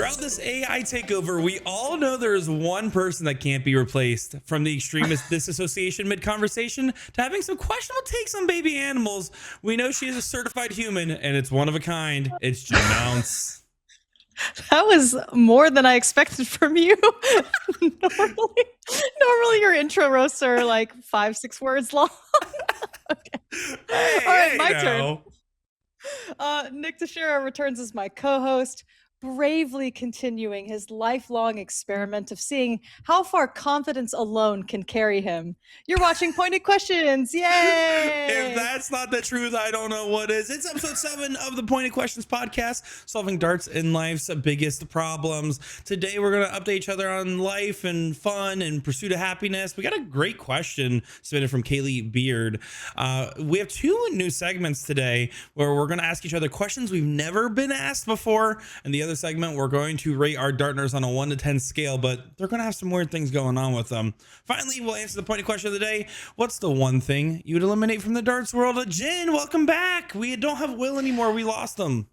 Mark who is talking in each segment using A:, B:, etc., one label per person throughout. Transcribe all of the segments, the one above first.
A: Throughout this AI takeover, we all know there is one person that can't be replaced. From the extremist disassociation mid-conversation to having some questionable takes on baby animals, we know she is a certified human, and it's one of a kind. It's Jen Mounts.
B: That was more than I expected from you. Normally your intro roasts are like 5-6 words long. Okay.
A: Hey,
B: All right,
A: hey,
B: my
A: now.
B: turn. Nick Teixeira returns as my co-host, bravely continuing his lifelong experiment of seeing how far confidence alone can carry him. You're watching Pointed Questions. Yay!
A: If that's not the truth, I don't know what is. It's episode 7 of the Pointed Questions podcast, solving darts in life's biggest problems. Today, we're going to update each other on life and fun and pursuit of happiness. We got a great question submitted from Kaylee Beard. We have 2 new segments today where we're going to ask each other questions we've never been asked before. And the other segment, we're going to rate our dartners on a 1 to 10 scale, but they're going to have some weird things going on with them. Finally, we'll answer the pointed question of the day. What's the one thing you would eliminate from the darts world? Jen, welcome back. We don't have Will anymore. We lost him.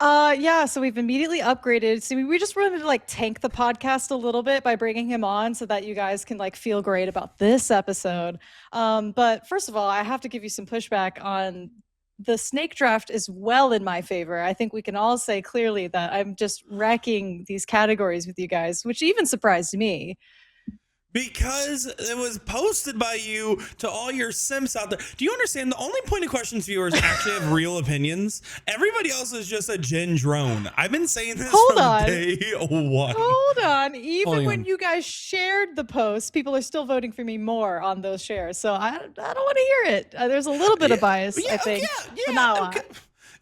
B: Yeah, so we've immediately upgraded. So we just wanted to like tank the podcast a little bit by bringing him on so that you guys can like feel great about this episode. But first of all, I have to give you some pushback on the snake draft is well in my favor. I think we can all say clearly that I'm just wrecking these categories with you guys, which even surprised me.
A: Because it was posted by you to all your simps out there. Do you understand? The only Pointed Questions viewers actually have real opinions. Everybody else is just a Jen drone. I've been saying this from day 1.
B: Hold on. Even when you guys shared the post, people are still voting for me more on those shares. So I don't want to hear it. There's a little bit of bias, I think.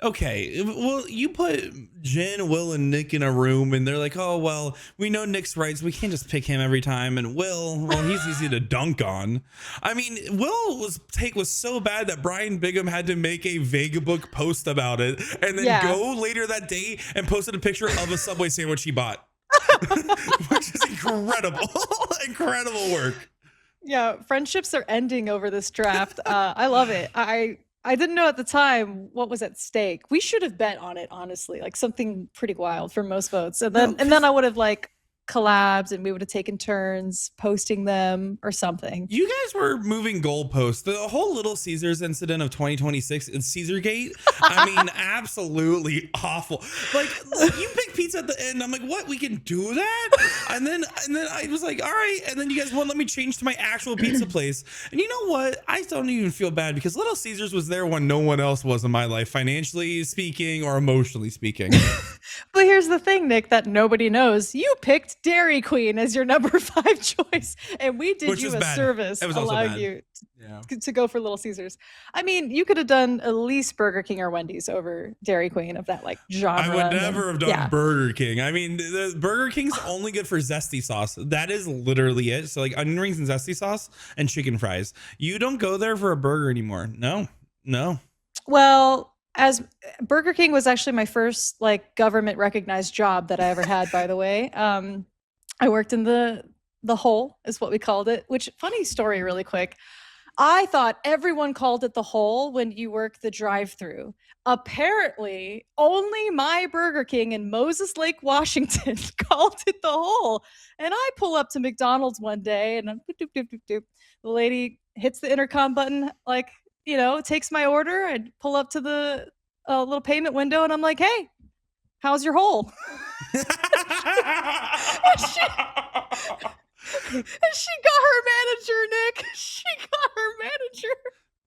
A: Okay. Well, you put Jen, Will, and Nick in a room, and they're like, oh, well, we know Nick's right, so we can't just pick him every time. And Will, well, he's easy to dunk on. I mean, Will's take was so bad that Brian Bigham had to make a Vegabook post about it and then go later that day and posted a picture of a Subway sandwich he bought, which is incredible. Incredible work.
B: Yeah, friendships are ending over this draft. I love it. I didn't know at the time what was at stake. We should have bet on it, honestly, like something pretty wild for most votes. And then I would have like collabs and we would have taken turns posting them or something.
A: You guys were moving goalposts. The whole Little Caesars incident of 2026 in Caesargate, I mean, absolutely awful. Like you pick pizza at the end. I'm like, what? We can do that? And then I was like, all right. And then you guys won't let me change to my actual pizza place. And you know what? I don't even feel bad because Little Caesars was there when no one else was in my life, financially speaking or emotionally speaking.
B: But here's the thing, Nick, that nobody knows. You picked Dairy Queen as your number 5 choice, and we did you a service allowing you to go for Little Caesars. I mean, you could have done at least Burger King or Wendy's over Dairy Queen of that like genre.
A: I would never have done Burger King. I mean, the Burger King's only good for zesty sauce. That is literally it. So like onion rings and zesty sauce and chicken fries. You don't go there for a burger anymore. No.
B: Well, as Burger King was actually my first like government recognized job that I ever had, by the way. I worked in the hole is what we called it, which funny story really quick. I thought everyone called it the hole when you work the drive-thru. Apparently, only my Burger King in Moses Lake, Washington called it the hole. And I pull up to McDonald's one day and the lady hits the intercom button, like, you know, takes my order. I'd pull up to the little payment window and I'm like, hey, how's your hole? and she got her manager, Nick. She got her manager.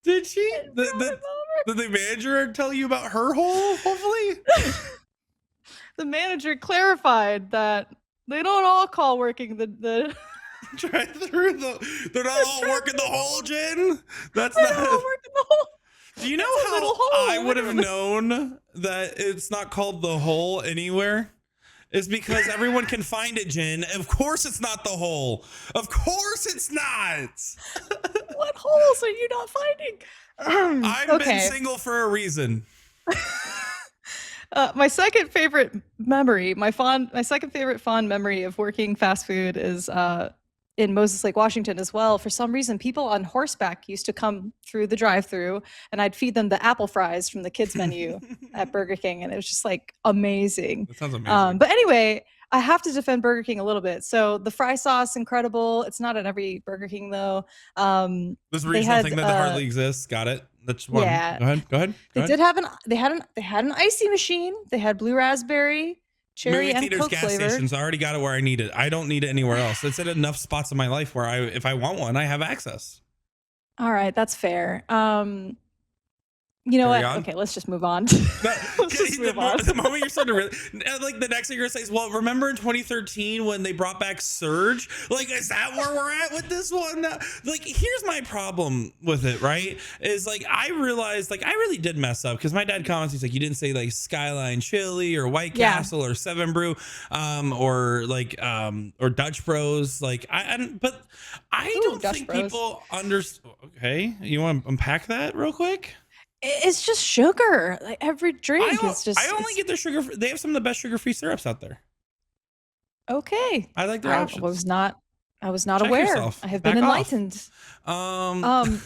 A: Did she? Did the manager tell you about her hole, hopefully?
B: The manager clarified that they don't all call working the
A: drive-through. They're not all working the hole, Jen.
B: They're not all working the hole.
A: Do you know how I would have known that it's not called the hole anywhere? It's because everyone can find it, Jen. Of course it's not the hole. Of course it's not.
B: What holes are you not finding?
A: I've been single for a reason.
B: My second favorite fond memory of working fast food is in Moses Lake, Washington as well, for some reason, people on horseback used to come through the drive-through, and I'd feed them the apple fries from the kids menu at Burger King, and it was just like amazing.
A: That sounds amazing.
B: But anyway, I have to defend Burger King a little bit. So the fry sauce, incredible. It's not at every Burger King though.
A: This
B: They
A: regional
B: had
A: thing that hardly exists. Got it. That's one.
B: yeah,
A: Go ahead. Go ahead.
B: they did have an icy machine. They had blue raspberry, cherry,
A: Movie
B: and
A: theaters,
B: Coke
A: gas
B: flavor.
A: stations. I already got it where I need it. I don't need it anywhere else. It's at enough spots in my life where if I want one, I have access.
B: All right, that's fair. You know
A: Carry
B: what?
A: on.
B: Okay, let's just move on.
A: Let's
B: just move on.
A: The moment you're starting to really, like the next thing you're gonna say is, well, remember in 2013 when they brought back Surge? Like, is that where we're at with this one? Like, here's my problem with it, right? Is like, I realized, like, I really did mess up because my dad comments, he's like, you didn't say like Skyline Chili or White
B: Yeah.
A: Castle or Seven Brew, or Dutch Bros. Like, but I
B: Ooh,
A: don't
B: Dutch
A: think
B: Bros.
A: people understand. Okay, you want to unpack that real quick?
B: It's just sugar. Like every drink is just.
A: I only get their sugar. They have some of the best sugar-free syrups out there.
B: Okay.
A: I like their
B: I
A: options.
B: was not Check
A: Check
B: aware.
A: yourself.
B: I have
A: Back
B: been
A: off.
B: enlightened.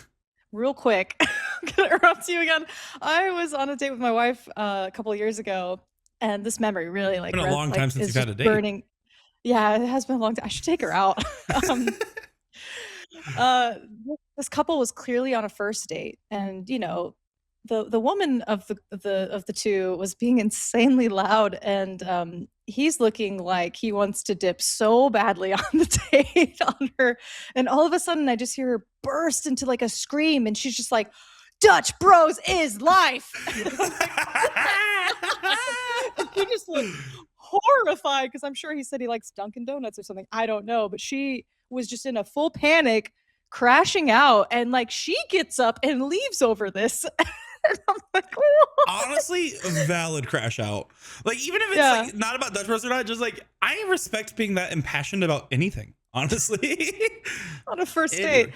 B: Real quick, I'm gonna interrupt you again. I was on a date with my wife a couple of years ago, and this memory really
A: It's been a long time since
B: is
A: you've had
B: just
A: a date.
B: burning. Yeah, it has been a long time. I should take her out. um, uh, this couple was clearly on a first date, and the woman of the two was being insanely loud, and he's looking like he wants to dip so badly on the date on her, and all of a sudden I just hear her burst into like a scream, and she's just like, Dutch Bros is life. And she just looked horrified because I'm sure he said he likes Dunkin' Donuts or something. I don't know, but she was just in a full panic, crashing out, and like she gets up and leaves over this. And I'm like,
A: Honestly, valid crash out. Like, even if it's
B: Yeah.
A: like not about Dutch Bros or not, just like, I respect being that impassioned about anything, honestly.
B: on a first
A: Anyway.
B: date.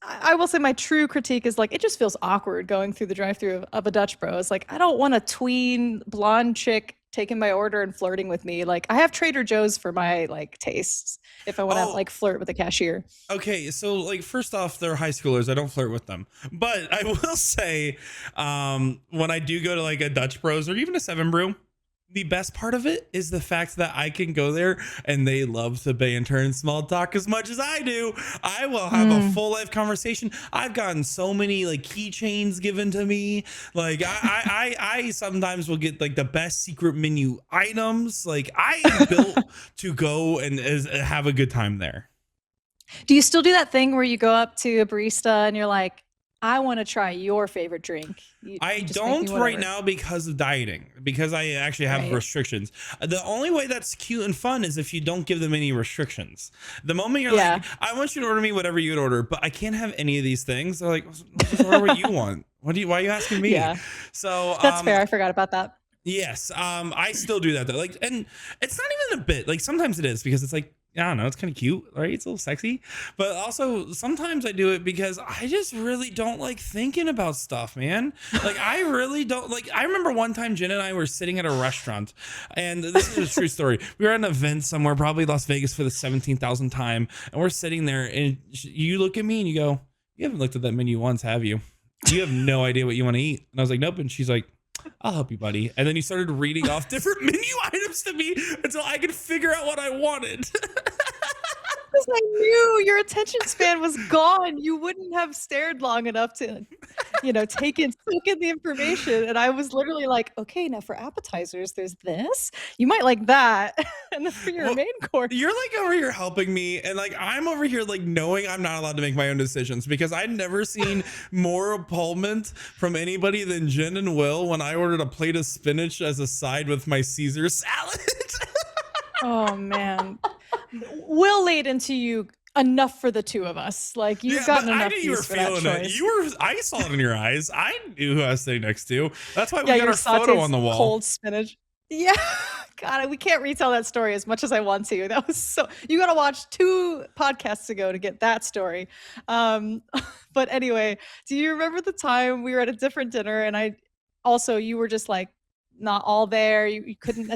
B: I will say my true critique is like it just feels awkward going through the drive-through of a Dutch Bros. Like I don't want a tween blonde chick taking my order and flirting with me. Like I have Trader Joe's for my like tastes if I want to
A: Oh.
B: like flirt with the cashier.
A: Okay, so like first off, they're high schoolers. I don't flirt with them, but I will say, when I do go to like a Dutch Bros or even a Seven Brew, the best part of it is the fact that I can go there and they love to banter and small talk as much as I do. I will have a full life conversation. I've gotten so many like keychains given to me. Like I sometimes will get like the best secret menu items. Like I am built to go and have a good time there.
B: Do you still do that thing where you go up to a barista and you're like, I want to try your favorite drink?
A: I
B: just make
A: don't
B: me
A: right
B: whatever.
A: now because of dieting, because I actually have
B: Right.
A: restrictions. The only way that's cute and fun is if you don't give them any restrictions. The moment you're
B: Yeah.
A: like, I want you to order me whatever you'd order, but I can't have any of these things. They're like, just order what you want. Why are you asking me?
B: Yeah.
A: So
B: That's fair. I forgot about that.
A: yes. I still do that though. Like, and it's not even a bit. Like sometimes it is because it's like, I don't know, it's kind of cute, right? It's a little sexy. But also sometimes I do it because I just really don't like thinking about stuff, man. Like I really don't like. I remember one time Jen and I were sitting at a restaurant, and this is a true story. We were at an event somewhere, probably Las Vegas for the 17,000th time, and we're sitting there, and you look at me and you go, "You haven't looked at that menu once, have you? You have no idea what you want to eat." And I was like, "Nope." And she's like, I'll help you, buddy. And then you started reading off different menu items to me until I could figure out what I wanted.
B: Because I knew your attention span was gone. You wouldn't have stared long enough to, soak in the information. And I was literally like, okay, now for appetizers, there's this. You might like that. And then for your
A: Well,
B: main course.
A: You're like over here helping me, and like I'm over here like knowing I'm not allowed to make my own decisions because I'd never seen more appallment from anybody than Jen and Will when I ordered a plate of spinach as a side with my Caesar salad.
B: Oh, man. Will laid into you enough for the two of us. Like you've gotten
A: but I
B: enough
A: knew you were
B: use for that
A: feeling it.
B: choice.
A: I saw it in your eyes. I knew who I was sitting next to. That's why we
B: Yeah,
A: got
B: your
A: our photo
B: sauteed
A: on the wall.
B: cold spinach. Yeah. God, we can't retell that story as much as I want to. That was you got to watch 2 podcasts ago to get that story. But anyway, do you remember the time we were at a different dinner and you were just like not all there. You couldn't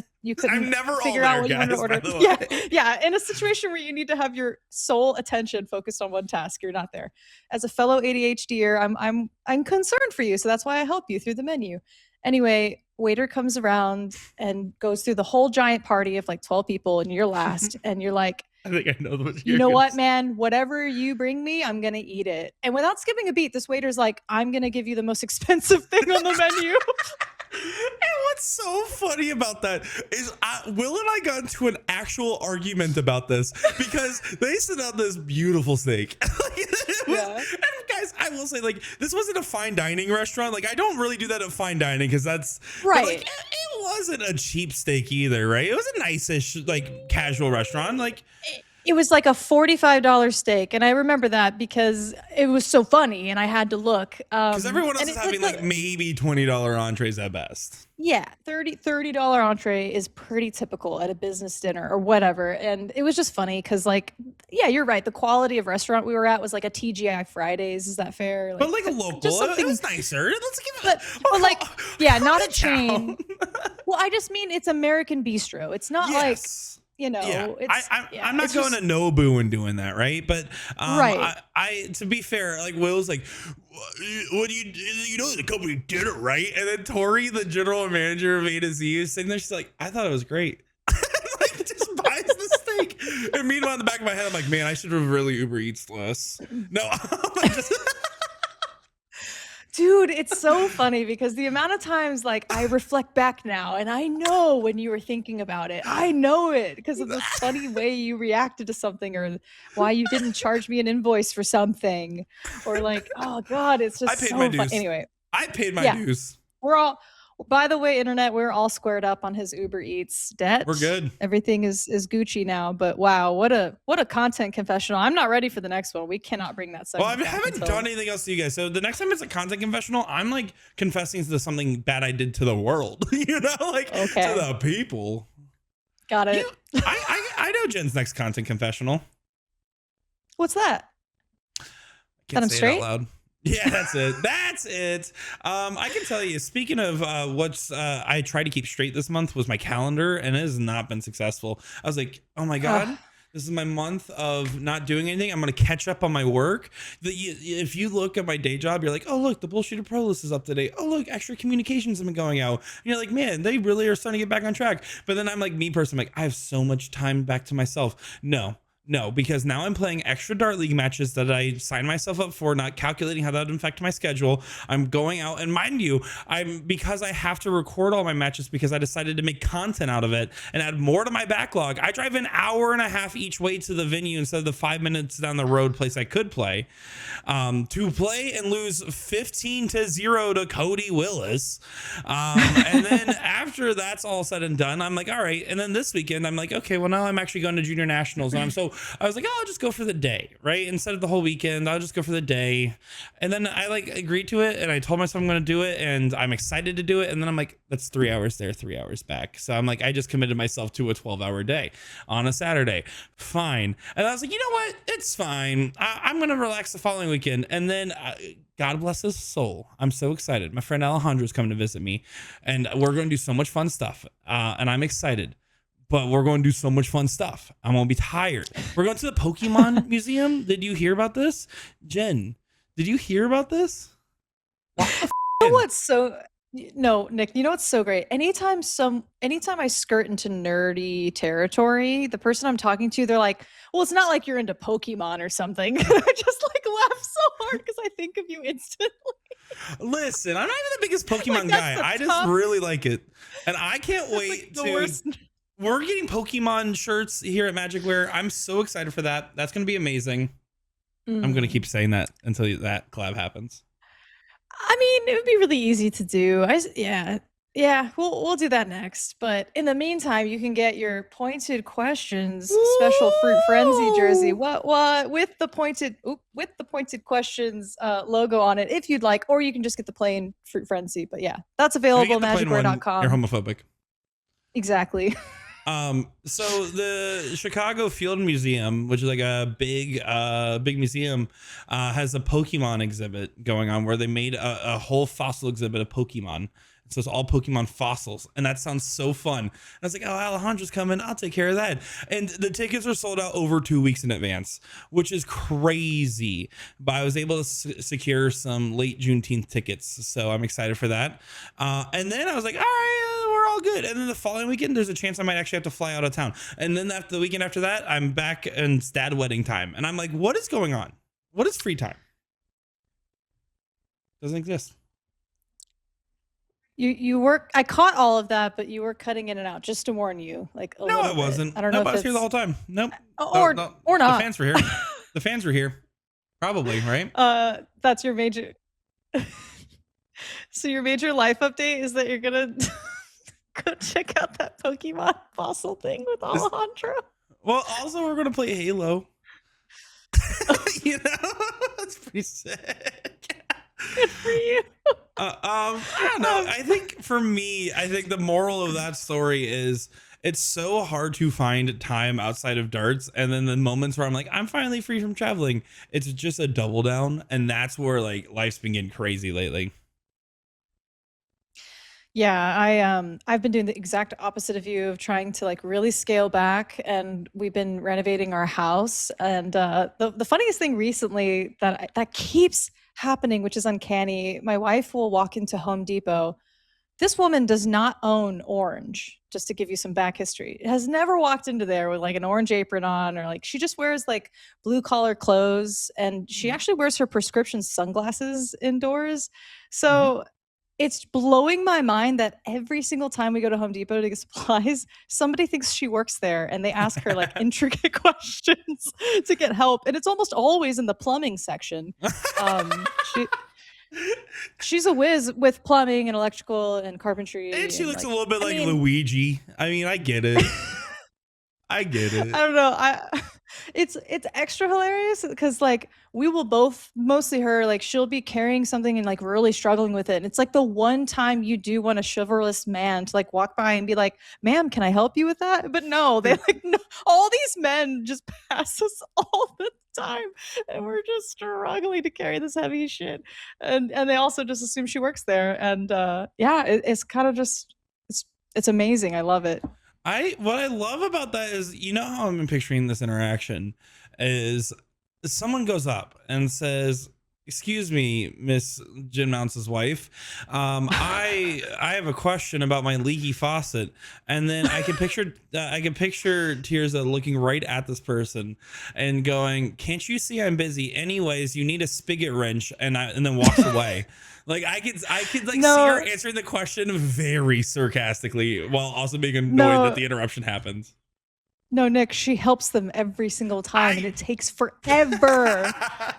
A: I'm never all
B: figure out
A: there,
B: what you wanted to
A: guys,
B: order.
A: by the way.
B: Yeah. In a situation where you need to have your sole attention focused on one task, you're not there. As a fellow ADHDer, I'm concerned for you, so that's why I help you through the menu. Anyway, waiter comes around and goes through the whole giant party of like 12 people, and you're last, and you're like,
A: I think I know what
B: you know what, man? Whatever you bring me, I'm gonna eat it. And without skipping a beat, this waiter's like, I'm gonna give you the most expensive thing on the menu.
A: And what's so funny about that is Will and I got into an actual argument about this because they sent out this beautiful steak. And guys, I will say, like, this wasn't a fine dining restaurant. Like, I don't really do that at fine dining because that's
B: right.
A: Like, it wasn't a cheap steak either, right? It was a nice-ish, like, casual restaurant. Like,
B: it was like a $45 steak, and I remember that because it was so funny, and I had to look.
A: Because everyone else is having like maybe $20 entrees at best.
B: Yeah, $30 entree is pretty typical at a business dinner or whatever. And it was just funny because, like, yeah, you're right. The quality of restaurant we were at was like a TGI Fridays. Is that fair?
A: But like a local, it was nicer. Let's give it.
B: But like, yeah, not a chain. Well, I just mean it's American Bistro. It's not like. You know,
A: I'm not going to Nobu and doing that, right? But
B: right.
A: I to be fair, like Will's like, what do you know the company did it right? And then Tori, the general manager of A to Z, is sitting there. She's like, I thought it was great. Like, just buys the steak. And meanwhile, in the back of my head, I'm like, man, I should have really Uber Eats less. No,
B: Dude, it's so funny because the amount of times, like, I reflect back now and I know when you were thinking about it. I know it because of the funny way you reacted to something or why you didn't charge me an invoice for something or like, oh God, it's just so fun. Anyway,
A: I paid my dues.
B: By the way, internet, we're all squared up on his Uber Eats debt.
A: We're good.
B: Everything is Gucci now. But wow, what a content confessional. I'm not ready for the next one. We cannot bring that segment.
A: Well, I haven't done anything else to you guys. So the next time it's a content confessional, I'm like confessing to something bad I did to the world. You know, like to the people.
B: Got it.
A: You know, I know Jen's next content confessional.
B: What's that?
A: Can't say straight? It out loud. Yeah, that's it. That's it. I can tell you, speaking of what's I tried to keep straight this month was my calendar, and it has not been successful. I was like, oh my God, this is my month of not doing anything. I'm going to catch up on my work. If you look at my day job, you're like, oh, look, the Bullshooter Pro list is up to date. Oh, look, extra communications have been going out. And you're like, man, they really are starting to get back on track. But then I'm like, me personally, like, I have so much time back to myself. No, because now I'm playing extra Dart League matches that I signed myself up for, not calculating how that would affect my schedule. I'm going out, and mind you, because I have to record all my matches because I decided to make content out of it and add more to my backlog. I drive an hour and a half each way to the venue instead of the 5 minutes down the road place I could play, to play and lose 15-0 to Cody Willis. And then after that's all said and done, I'm like, all right. And then this weekend, I'm like, okay, well, now I'm actually going to junior nationals, and I was like, oh, I'll just go for the day, right? Instead of the whole weekend, I'll just go for the day. And then I like agreed to it, and I told myself I'm going to do it, and I'm excited to do it. And then I'm like, that's 3 hours there, 3 hours back. So I'm like, I just committed myself to a 12-hour day on a Saturday. Fine. And I was like, you know what? It's fine. I'm going to relax the following weekend. And then God bless his soul, I'm so excited. My friend Alejandro is coming to visit me, and we're going to do so much fun stuff. And I'm excited. But we're going to do so much fun stuff. I'm going to be tired. We're going to the Pokemon Museum. Did you hear about this? Jen, did you hear about this?
B: No, Nick, you know what's so great? Anytime I skirt into nerdy territory, the person I'm talking to, they're like, well, it's not like you're into Pokemon or something. I just like laugh so hard because I think of you instantly.
A: Listen, I'm not even the biggest Pokemon guy. I just really like it. And I can't wait We're getting Pokemon shirts here at Magic Wear. I'm so excited for that. That's going to be amazing. I'm going to keep saying that until that collab happens.
B: I mean, it would be really easy to do. Yeah, we'll do that next. But in the meantime, you can get your Pointed Questions special Fruit Frenzy jersey. What with the Pointed Questions logo on it, if you'd like, or you can just get the plain Fruit Frenzy. But yeah, that's available at magicwear.com.
A: You're homophobic.
B: Exactly.
A: So the Chicago Field Museum, which is like a big museum, has a Pokemon exhibit going on where they made a whole fossil exhibit of Pokemon. So it's all Pokemon fossils. And that sounds so fun. And I was like, oh, Alejandro's coming. I'll take care of that. And the tickets were sold out over 2 weeks in advance, which is crazy. But I was able to secure some late Juneteenth tickets. So I'm excited for that. And then I was like, all right, we're all good. And then the following weekend, there's a chance I might actually have to fly out of town. And then after the weekend after that, I'm back in dad wedding time. And I'm like, what is going on? What is free time? Doesn't exist.
B: You work. I caught all of that, but you were cutting in and out. Just to warn you, like
A: no, it wasn't.
B: I don't know if
A: I was here the whole time. Nope.
B: Or not.
A: The fans were here. The fans were here. Probably, right?
B: That's your major. So your major life update is that you're gonna go check out that Pokemon fossil thing with Alejandro.
A: Well, also we're gonna play Halo. You know, that's pretty sick.
B: Good for you.
A: I don't know. I think for me, I think the moral of that story is it's so hard to find time outside of darts. And then the moments where I'm like, I'm finally free from traveling, it's just a double down. And that's where like life's been getting crazy lately.
B: Yeah, I've been doing the exact opposite of you, of trying to like really scale back, and we've been renovating our house. And the funniest thing recently that keeps happening, which is uncanny, my wife will walk into Home Depot. This woman does not own orange, just to give you some back history. Has never walked into there with like an orange apron on, or like she just wears like blue collar clothes, and she actually wears her prescription sunglasses indoors. So it's blowing my mind that every single time we go to Home Depot to get supplies, somebody thinks she works there and they ask her like intricate questions to get help. And it's almost always in the plumbing section. She's a whiz with plumbing and electrical and carpentry.
A: And she looks
B: like,
A: a little bit like Luigi. I mean, I get it. I get it.
B: I don't know. It's extra hilarious because like we will both, mostly her, like she'll be carrying something and like really struggling with it. And it's like the one time you do want a chivalrous man to like walk by and be like, ma'am, can I help you with that? But no, they like no, all these men just pass us all the time, and we're just struggling to carry this heavy shit. And they also just assume she works there. And yeah, it's kind of just it's amazing. I love it.
A: What I love about that is, you know how I'm picturing this interaction is someone goes up and says, excuse me, Miss Jim Mounce's wife. I have a question about my leaky faucet. And then I can picture Tirza looking right at this person and going, can't you see I'm busy? Anyways, you need a spigot wrench. And then walks away. Like I could like see her answering the question very sarcastically while also being annoyed that the interruption happens.
B: No, Nick, she helps them every single time, and it takes forever.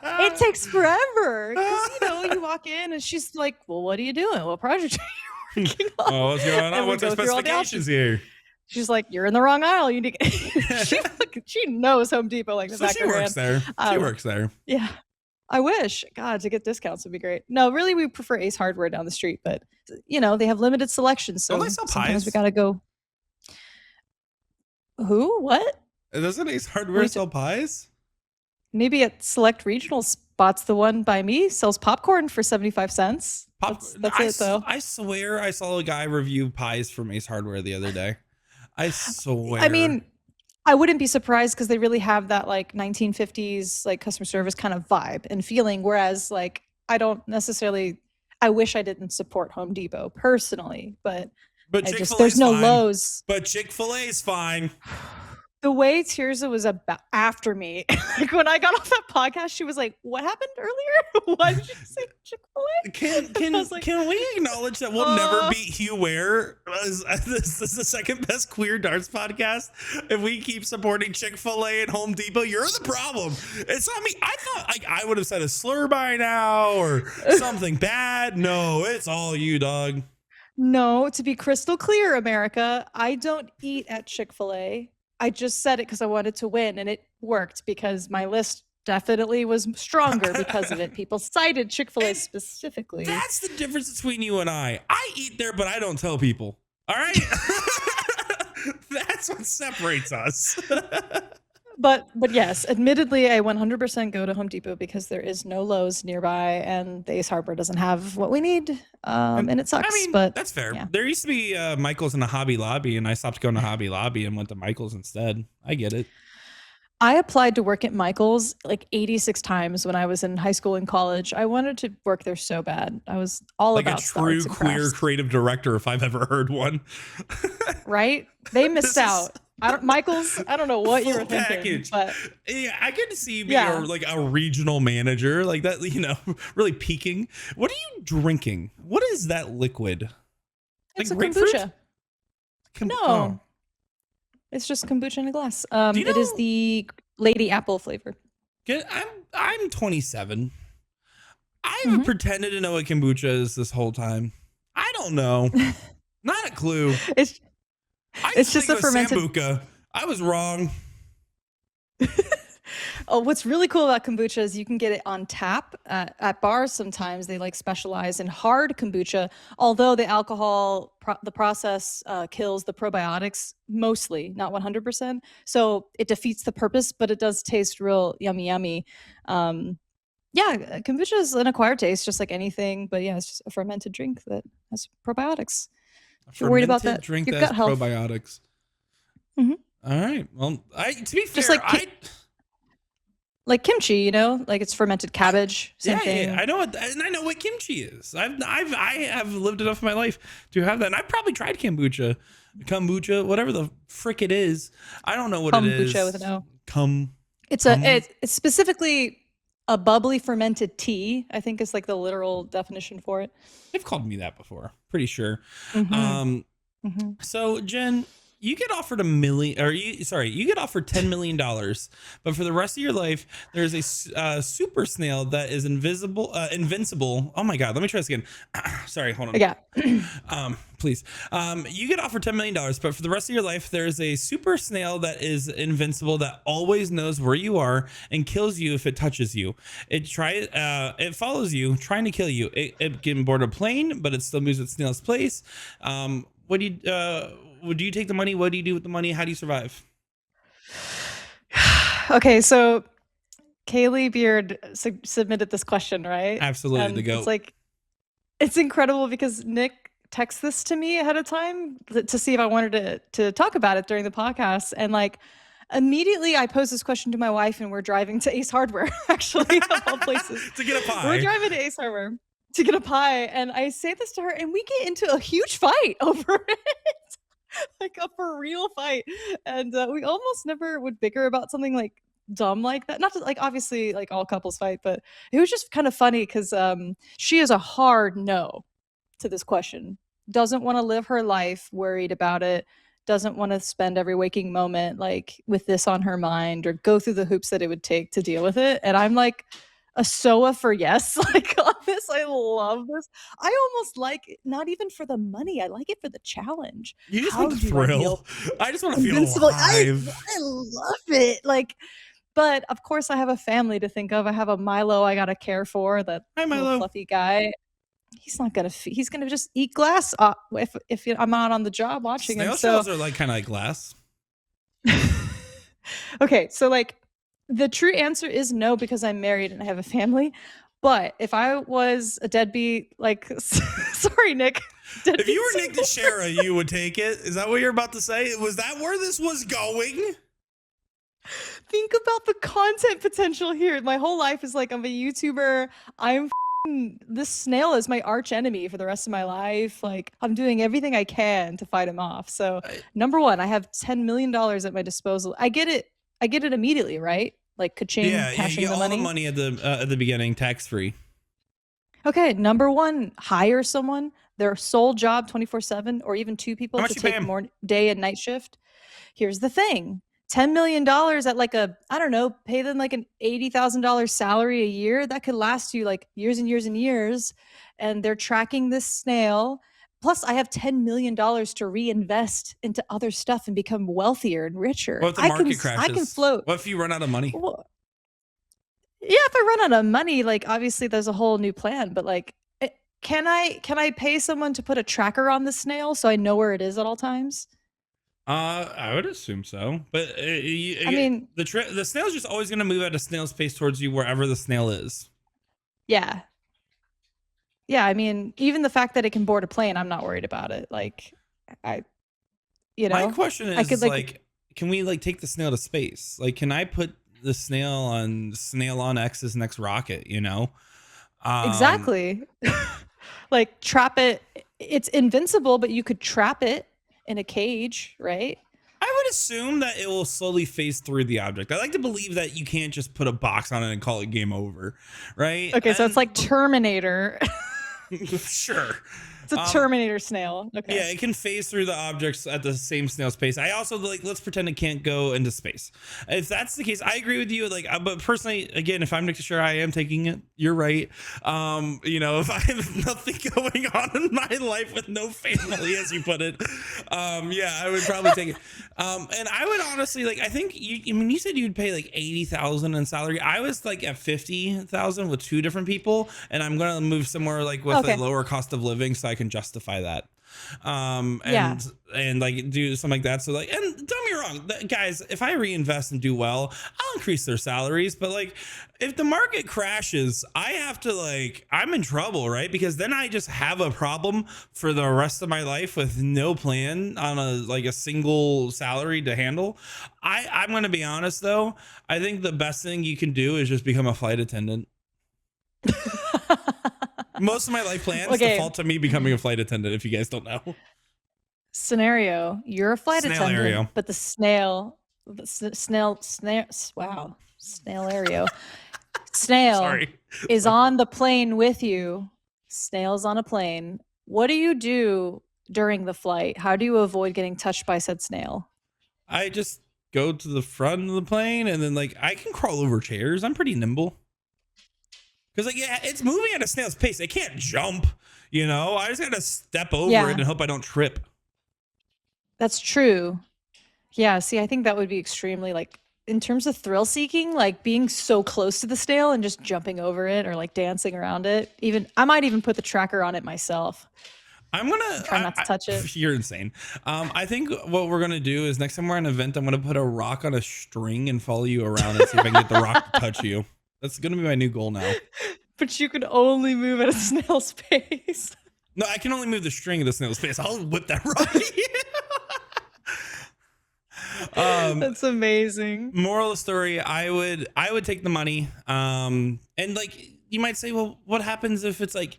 B: It takes forever. Because, you know, you walk in and she's like, well, what are you doing? What project are you working on?
A: Oh, what's going on? What's the specifications here?
B: She's like, you're in the wrong aisle. You need to she knows Home Depot like the back of her hand.
A: She works there.
B: Yeah. I wish. God, to get discounts would be great. No, really, we prefer Ace Hardware down the street, but you know, they have limited selection, so
A: they sell
B: sometimes
A: pies?
B: we gotta go. Who? What?
A: Doesn't Ace Hardware sell pies?
B: Maybe at select regional spots. The one by me sells popcorn for 75 cents. That's it, though.
A: I swear I saw a guy review pies from Ace Hardware the other day. I swear.
B: I mean, I wouldn't be surprised because they really have that like 1950s like customer service kind of vibe and feeling. Whereas like I don't necessarily. I wish I didn't support Home Depot personally, but there's no Lowe's.
A: But Chick-fil-A is fine.
B: The way Tirza was after me, like when I got off that podcast, she was like, "What happened earlier? Why did you say Chick-fil-A?"
A: Can we acknowledge that we'll never beat Hugh Ware? This is the second best queer darts podcast. If we keep supporting Chick-fil-A and Home Depot, you're the problem. It's not me. I thought like I would have said a slur by now or something bad. No, it's all you, dog.
B: No, to be crystal clear, America, I don't eat at Chick-fil-A. I just said it because I wanted to win, and it worked because my list definitely was stronger because of it. People cited Chick-fil-A specifically.
A: That's the difference between you and I. I eat there, but I don't tell people. All right? That's what separates us.
B: But yes, admittedly, I 100% go to Home Depot because there is no Lowe's nearby, and the Ace Hardware doesn't have what we need, and it
A: I
B: sucks.
A: mean,
B: But
A: that's fair.
B: yeah,
A: There used to be Michael's in a Hobby Lobby, and I stopped going to Hobby Lobby and went to Michael's instead. I get it.
B: I applied to work at Michael's like 86 times when I was in high school and college. I wanted to work there so bad. I was all
A: Like a
B: about the arts
A: true
B: and
A: queer
B: crafts,
A: creative director, if I've ever heard one.
B: right? They missed
A: This is
B: out. Michael's. I don't know what you
A: full
B: were thinking,
A: package.
B: but
A: Yeah, I could see you being
B: yeah,
A: like a regional manager, like that. Really peaking. What are you drinking? What is that liquid?
B: it's
A: Like
B: a
A: grapefruit?
B: kombucha. No,
A: Oh.
B: it's just kombucha in a glass.
A: Do you
B: It is
A: know?
B: the Lady Apple flavor.
A: I'm 27. I've
B: Hmm.
A: pretended to know what kombucha is this whole time. I don't know. Not a clue.
B: It's
A: I
B: it's
A: just
B: just
A: think
B: a
A: it was
B: fermented.
A: sambuca. I was wrong.
B: Oh, what's really cool about kombucha is you can get it on tap at bars sometimes. They like specialize in hard kombucha, although the process kills the probiotics mostly, not 100%. So it defeats the purpose, but it does taste real yummy, yummy. Yeah, kombucha is an acquired taste, just like anything, but yeah, it's just a fermented drink that has probiotics.
A: A
B: If you're worried about
A: fermented
B: that,
A: drink
B: your
A: that has
B: gut health.
A: probiotics.
B: Hmm.
A: All right. Well, to be
B: Just
A: fair,
B: like kimchi, like it's fermented cabbage, same
A: yeah,
B: thing.
A: I know and I know what kimchi is. I have lived enough of my life to have that. And I've probably tried kombucha, whatever the frick it is. I don't know what it
B: Kombucha with
A: is.
B: an O.
A: Cum,
B: It's
A: cum.
B: it's specifically a bubbly fermented tea, I think is like the literal definition for it.
A: They've called me that before. Pretty sure.
B: Hmm.
A: Um,
B: Hmm.
A: So Jen, you get offered you get offered $10 million, but for the rest of your life, there's a super snail that is invincible. Oh my God, let me try this again. Sorry, hold on.
B: Yeah.
A: Please. You get offered $10 million, but for the rest of your life, there's a super snail that is invincible that always knows where you are and kills you if it touches you. It follows you, trying to kill you. It can board a plane, but it still moves at snail's place. What do you would you take the money? What do you do with the money? How do you survive?
B: Okay, so Kaylee Beard submitted this question, right?
A: Absolutely, the
B: And
A: goat.
B: it's incredible because Nick texted this to me ahead of time to see if I wanted to talk about it during the podcast. And like immediately I posed this question to my wife and we're driving to Ace Hardware, actually, of all places.
A: To get a pie.
B: We're driving to Ace Hardware to get a pie. And I say this to her and we get into a huge fight over it. Like a for real fight. And we almost never would bicker about something like dumb like that. Not to, like obviously like all couples fight, but it was just kind of funny because she is a hard no to this question. Doesn't want to live her life worried about it. Doesn't want to spend every waking moment like with this on her mind or go through the hoops that it would take to deal with it. And I'm like a SOA for yes, like on this. I love this. I almost like it, not even for the money. I like it for the challenge.
A: You just
B: How
A: want the
B: do I feel
A: thrill. I just want to feel
B: invincible?
A: alive.
B: I love it. Like, but of course, I have a family to think of. I have a Milo I gotta care for. That
A: Hi,
B: little
A: Milo.
B: fluffy guy. He's not gonna. He's gonna just eat glass if I'm not on the job watching
A: Snail
B: him. So
A: shells are like kind of like glass.
B: okay, so like the true answer is no because I'm married and I have a family. But if I was a deadbeat, like, sorry, Nick.
A: If you were Nick DeShera, you would take it. Is that what you're about to say? Was that where this was going?
B: Think about the content potential here. My whole life is like I'm a YouTuber. This snail is my arch enemy for the rest of my life. Like I'm doing everything I can to fight him off. So number one, I have $10 million at my disposal. I get it immediately, right? Like ka-ching,
A: Yeah, you
B: cashing
A: get
B: the
A: all
B: money.
A: the money at the beginning, tax free.
B: Okay, number one, hire someone. Their sole job 24/7, or even two people
A: How
B: to
A: much you pay
B: take
A: 'em?
B: more day and night shift. Here's the thing. $10 million at like I don't know, pay them like an $80,000 salary a year. That could last you like years and years and years. And they're tracking this snail. Plus, I have $10 million to reinvest into other stuff and become wealthier and richer.
A: What if the market crashes?
B: I can float.
A: What if you run out of money?
B: Well, yeah, if I run out of money, like obviously there's a whole new plan, but like can I pay someone to put a tracker on the snail so I know where it is at all times?
A: I would assume so, but
B: I mean,
A: the snail's just always going to move at a snail's pace towards you wherever the snail is.
B: yeah. Yeah, I mean, even the fact that it can board a plane, I'm not worried about it. Like, I, you
A: My
B: know,
A: question
B: I could
A: is like, can we like take the snail to space? Like, can I put the snail on X's next rocket? You know, um,
B: exactly. Like trap it. It's invincible, but you could trap it in a cage, right?
A: I would assume that it will slowly phase through the object. I like to believe that you can't just put a box on it and call it game over, right?
B: Okay, so it's like Terminator.
A: Sure.
B: It's a Terminator snail. Okay.
A: Yeah, it can phase through the objects at the same snail's pace. I also like, let's pretend it can't go into space. If that's the case, I agree with you. Like, but personally, again, if I'm Nick sure I am taking it, you're right. You know, if I have nothing going on in my life with no family, as you put it, yeah, I would probably take it. And I would honestly like, I think I mean, you said you'd pay like 80,000 in salary. I was like at 50,000 with two different people, and I'm gonna move somewhere like with a lower cost of living, so I can justify that. And like do something like that. So like, and don't get me wrong, guys, if I reinvest and do well, I'll increase their salaries. But like, if the market crashes, I have to like, I'm in trouble, right? Because then I just have a problem for the rest of my life with no plan on a single salary to handle. I'm going to be honest though. I think the best thing you can do is just become a flight attendant. Most of my life plans default to me becoming a flight attendant, if you guys don't know.
B: Scenario, you're a flight attendant, but the snail is on the plane with you. Snail's on a plane. What do you do during the flight? How do you avoid getting touched by said snail?
A: I just go to the front of the plane, and then like I can crawl over chairs. I'm pretty nimble. Because like, yeah, it's moving at a snail's pace. It can't jump, you know. I just gotta step over it and hope I don't trip.
B: That's true. Yeah, see, I think that would be extremely like in terms of thrill seeking, like being so close to the snail and just jumping over it or like dancing around it. Even I might even put the tracker on it myself.
A: I'm gonna
B: try not to touch it.
A: You're insane. I think what we're gonna do is next time we're at an event, I'm gonna put a rock on a string and follow you around and see if I can get the rock to touch you. That's gonna be my new goal now.
B: But you can only move at a snail's pace.
A: No, I can only move the string of the snail's pace. I'll whip that rock.
B: That's amazing.
A: Moral of the story: I would take the money. And like you might say, well, what happens if it's like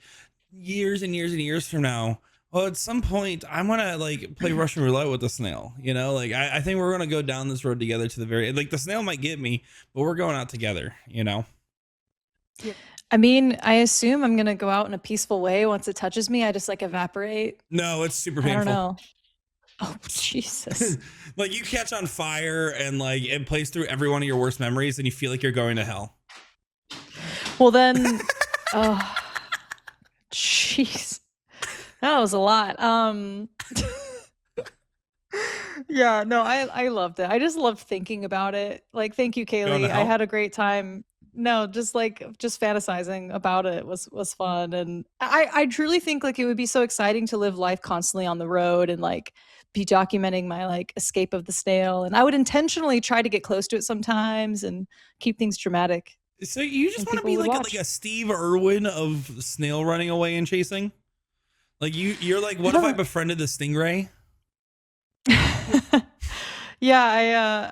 A: years and years and years from now? Well, at some point, I'm gonna like play Russian roulette with the snail. You know, like I think we're gonna go down this road together to the very like the snail might get me, but we're going out together. You know.
B: I mean, I assume I'm gonna go out in a peaceful way. Once it touches me, I just like evaporate.
A: No, it's super painful.
B: I don't know. Oh Jesus!
A: Like you catch on fire and like it plays through every one of your worst memories, and you feel like you're going to hell.
B: Well then, oh, jeez. That was a lot. Yeah, no, I loved it. I just loved thinking about it. Like, thank you, Kaylee. I had a great time. No, just fantasizing about it was fun. And I truly think like it would be so exciting to live life constantly on the road and like be documenting my like escape of the snail. And I would intentionally try to get close to it sometimes and keep things dramatic.
A: So you just want to be like a Steve Irwin of snail running away and chasing? Like you're like, what if I befriended the stingray?
B: Yeah,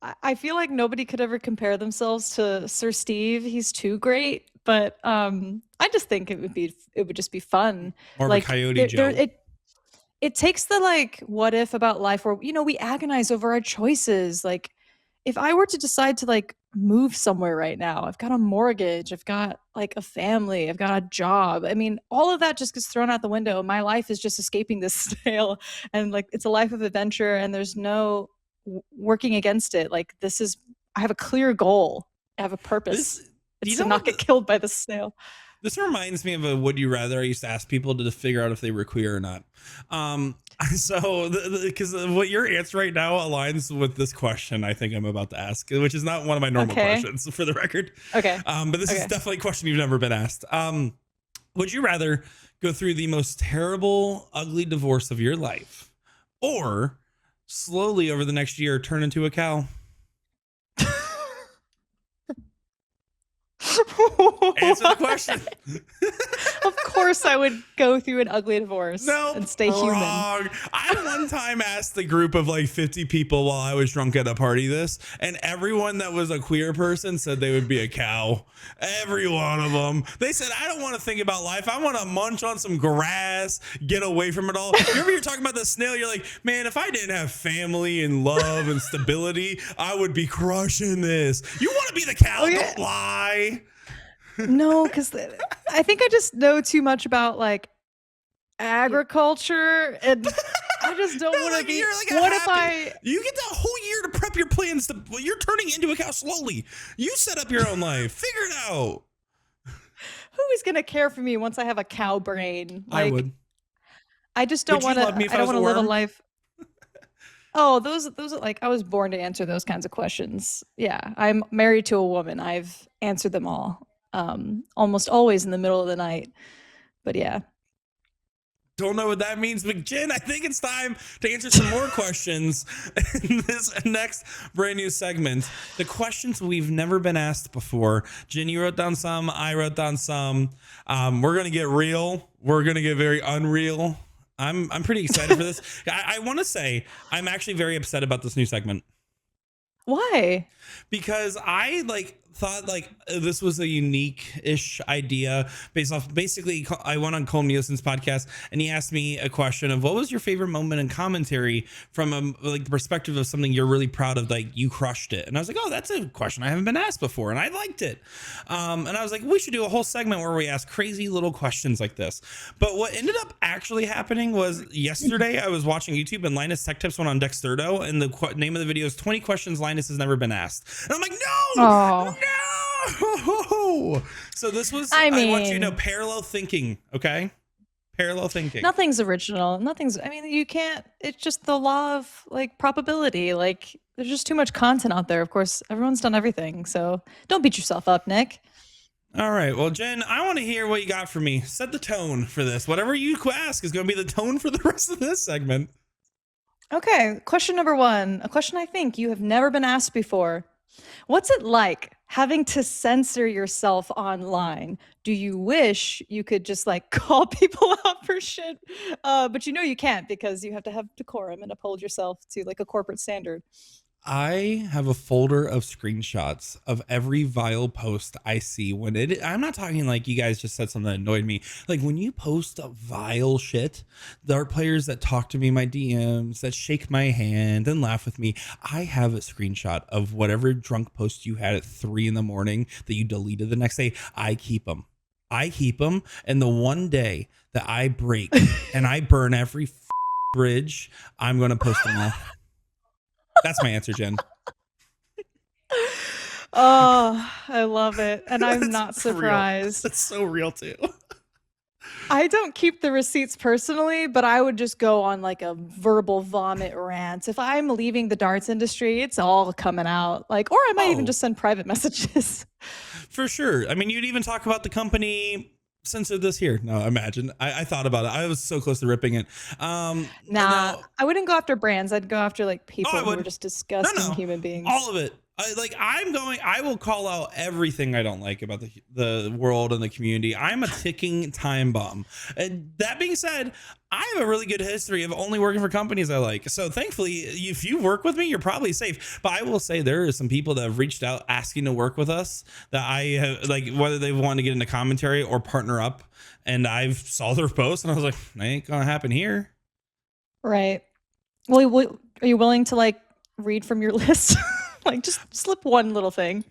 B: I feel like nobody could ever compare themselves to Sir Steve. He's too great, but I just think it would just be fun.
A: More
B: like
A: of a Coyote Joe.
B: It takes the like what if about life where we agonize over our choices. Like if I were to decide to like move somewhere right now, I've got a mortgage, I've got like a family, I've got a job. I mean, all of that just gets thrown out the window. My life is just escaping this snail, and like it's a life of adventure, and there's no working against it. Like I have a clear goal. I have a purpose. It's to not get killed by the snail.
A: This reminds me of a would you rather I used to ask people to figure out if they were queer or not. So because what your answer right now aligns with this question I think I'm about to ask, which is not one of my normal questions for the record.
B: Okay.
A: But this is definitely a question you've never been asked. Would you rather go through the most terrible, ugly divorce of your life or slowly over the next year turn into a cow? Answer the question.
B: Of course, I would go through an ugly divorce and stay human.
A: I one time asked a group of like 50 people while I was drunk at a party this, and everyone that was a queer person said they would be a cow. Every one of them. They said, I don't want to think about life. I want to munch on some grass, get away from it all. You remember you're talking about the snail? You're like, man, if I didn't have family and love and stability, I would be crushing this. You want to be the cow? Don't lie.
B: No, because I think I just know too much about like agriculture, and I just don't want to be. What if
A: You get the whole year to prep your plans. You're turning into a cow slowly. You set up your own life. Figure it out.
B: Who is gonna care for me once I have a cow brain? Like,
A: I would.
B: I just don't want to. I don't want to live a life. Oh, those are like, I was born to answer those kinds of questions. Yeah, I'm married to a woman. I've answered them all. Almost always in the middle of the night. But yeah.
A: Don't know what that means, but Jen, I think it's time to answer some more questions in this next brand new segment. The questions we've never been asked before. Jen, you wrote down some. I wrote down some. We're gonna get real. We're gonna get very unreal. I'm pretty excited for this. I want to say I'm actually very upset about this new segment.
B: Why?
A: Because I thought this was a unique-ish idea based off, basically I went on Cole Nielsen's podcast and he asked me a question of what was your favorite moment in commentary from the perspective of something you're really proud of, like you crushed it. And I was like, oh, that's a question I haven't been asked before, and I liked it. And I was like, we should do a whole segment where we ask crazy little questions like this. But what ended up actually happening was yesterday I was watching YouTube and Linus Tech Tips went on Dexerto, and the name of the video is 20 questions Linus has never been asked. And I'm like, no. So this was, I want you to know, parallel thinking, okay? Parallel thinking.
B: Nothing's original. You can't, it's just the law of probability. There's just too much content out there. Of course, everyone's done everything. So don't beat yourself up, Nick.
A: All right. Well, Jen, I want to hear what you got for me. Set the tone for this. Whatever you ask is going to be the tone for the rest of this segment.
B: Okay. Question number one, a question I think you have never been asked before. What's it like having to censor yourself online? Do you wish you could just call people out for shit? But you can't, because you have to have decorum and uphold yourself to a corporate standard.
A: I have a folder of screenshots of every vile post I see I'm not talking like you guys just said something that annoyed me. Like when you post a vile shit, there are players that talk to me in my DMs, that shake my hand and laugh with me. I have a screenshot of whatever drunk post you had at 3 a.m. that you deleted the next day. I keep them. And the one day that I break and I burn every bridge, I'm going to post them all. That's my answer, Jen.
B: Oh, I love it. And I'm not surprised.
A: That's so real too.
B: I don't keep the receipts personally, but I would just go on a verbal vomit rant. If I'm leaving the darts industry, it's all coming out. Or I might even just send private messages.
A: For sure. I mean, you'd even talk about the company. Censor this here. No, imagine. I thought about it. I was so close to ripping it.
B: I wouldn't go after brands. I'd go after people who are just disgusting human beings.
A: All of it. I will call out everything I don't like about the world and the community. I'm a ticking time bomb. And that being said, I have a really good history of only working for companies I like. So thankfully, if you work with me, you're probably safe. But I will say there are some people that have reached out asking to work with us that I have, whether they want to get into commentary or partner up. And I've saw their posts and I was like, that ain't going to happen here.
B: Right. Well, are you willing to read from your list? Just slip one little thing.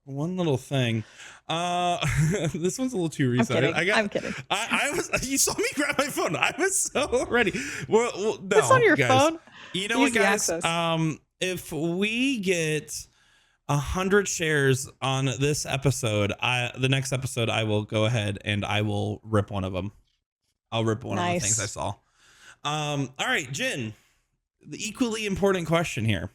A: One little thing. This one's a little too recent.
B: I'm kidding.
A: I was. You saw me grab my phone. I was so ready. Well, no,
B: it's on your phone.
A: You know what, guys? If we get 100 shares on this episode, the next episode, I will go ahead and I will rip one of them. I'll rip one of the things I saw. All right, Jen. The equally important question here.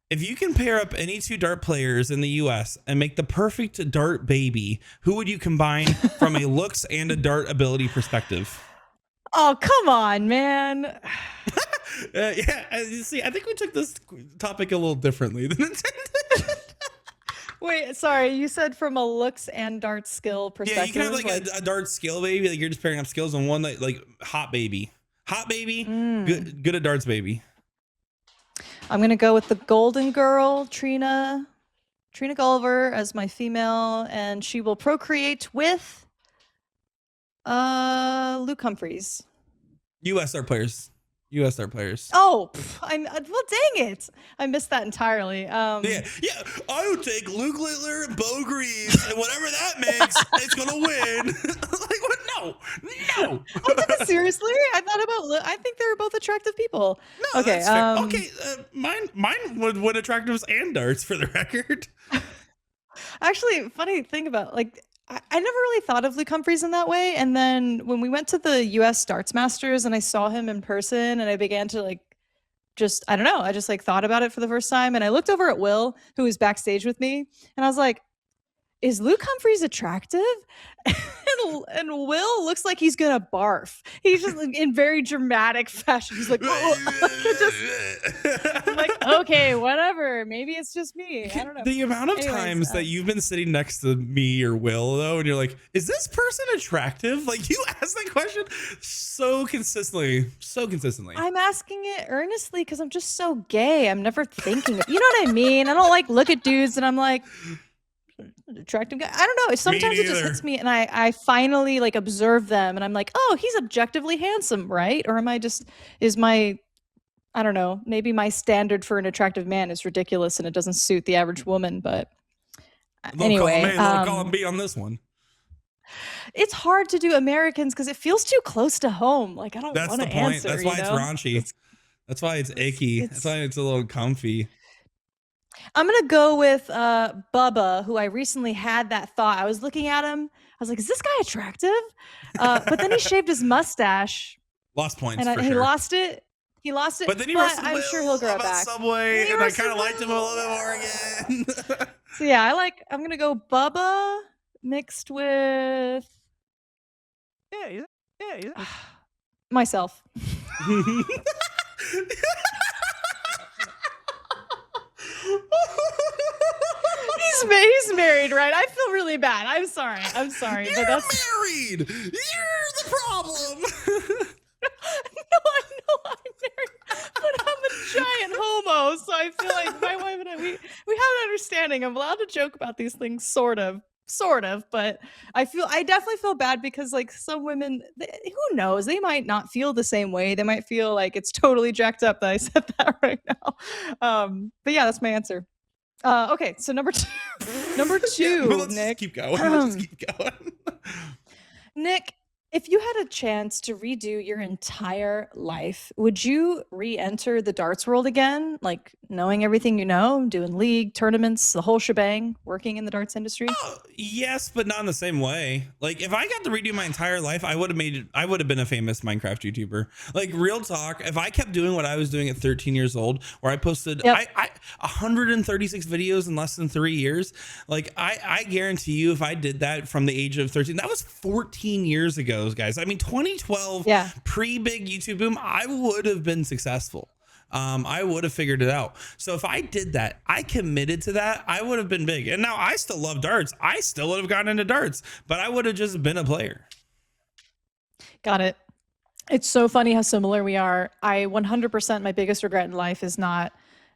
A: If you can pair up any 2 dart players in the US and make the perfect dart baby, who would you combine from a looks and a dart ability perspective?
B: Oh, come on, man.
A: Yeah, you see, I think we took this topic a little differently than intended.
B: Wait, sorry. You said from a looks and dart skill perspective.
A: Yeah, you can have like a dart skill baby. Like you're just pairing up skills on one like hot baby, good at darts baby.
B: I'm gonna go with the golden girl, Trina Gulliver as my female, and she will procreate with Luke Humphreys.
A: U.S. star players. U.S. star players.
B: Oh, well, dang it! I missed that entirely.
A: Yeah. I would take Luke Littler, Bo Greaves, and whatever that makes, it's gonna win. Like what? No.
B: I took it seriously. I thought about. I think they're both attractive people.
A: No,
B: okay.
A: That's fair. Okay. Mine would win attractives and darts for the record.
B: Actually, funny thing about like. I never really thought of Luke Humphreys in that way. And then when we went to the US Darts Masters and I saw him in person and I began to like, I don't know, I just like thought about it for the first time. And I looked over at Will, who was backstage with me, and I was like, is Luke Humphreys attractive? And Will looks like he's gonna barf. He's just like, in very dramatic fashion. He's like, I'm like, okay, whatever. Maybe it's just me. I don't know.
A: The amount of times that you've been sitting next to me or Will, though, and you're like, is this person attractive? Like, you ask that question so consistently.
B: I'm asking it earnestly because I'm just so gay. I'm never thinking, you know what I mean? I don't like look at dudes and I'm like, attractive guy. I don't know. Sometimes it just hits me and I finally like observe them and I'm like, oh, he's objectively handsome, right? Or I don't know, maybe my standard for an attractive man is ridiculous and it doesn't suit the average woman, but anyway.
A: Call him B on this one.
B: It's hard to do Americans because it feels too close to home. Like I don't want to answer.
A: That's why it's raunchy. That's why it's icky. That's why it's a little comfy.
B: I'm going to go with Bubba, who I recently had that thought. I was looking at him. I was like, is this guy attractive? But then he shaved his mustache.
A: Lost points
B: and
A: for
B: he
A: sure.
B: lost it. But then I'm sure he'll grow it back.
A: Subway, and I kind of liked him a little bit more again.
B: So yeah, I'm going to go Bubba mixed with... myself. He's married, right? I feel really bad. I'm sorry.
A: You're
B: but that's
A: married. You're the problem.
B: No, I'm married, but I'm a giant homo, so I feel like my wife and I we have an understanding. I'm allowed to joke about these things, sort of, but I definitely feel bad because like some women, who knows, they might not feel the same way. They might feel like it's totally jacked up that I said that right now. But yeah, that's my answer. Okay, so number two,
A: let's
B: Nick.
A: Just keep going.
B: Nick, if you had a chance to redo your entire life, would you re-enter the darts world again? Like knowing everything you know, doing league, tournaments, the whole shebang, working in the darts industry?
A: Yes, but not in the same way. Like if I got to redo my entire life, I would have been a famous Minecraft YouTuber. Like real talk, if I kept doing what I was doing at 13 years old, where I posted 136 videos in less than 3 years, like I guarantee you if I did that from the age of 13, that was 14 years ago, guys. I mean, 2012, pre-big YouTube boom, I would have been successful. I would have figured it out. So if I did that, I committed to that, I would have been big. And now I still love darts. I still would have gotten into darts, but I would have just been a player.
B: Got it. It's so funny how similar we are. I 100%, my biggest regret in life is not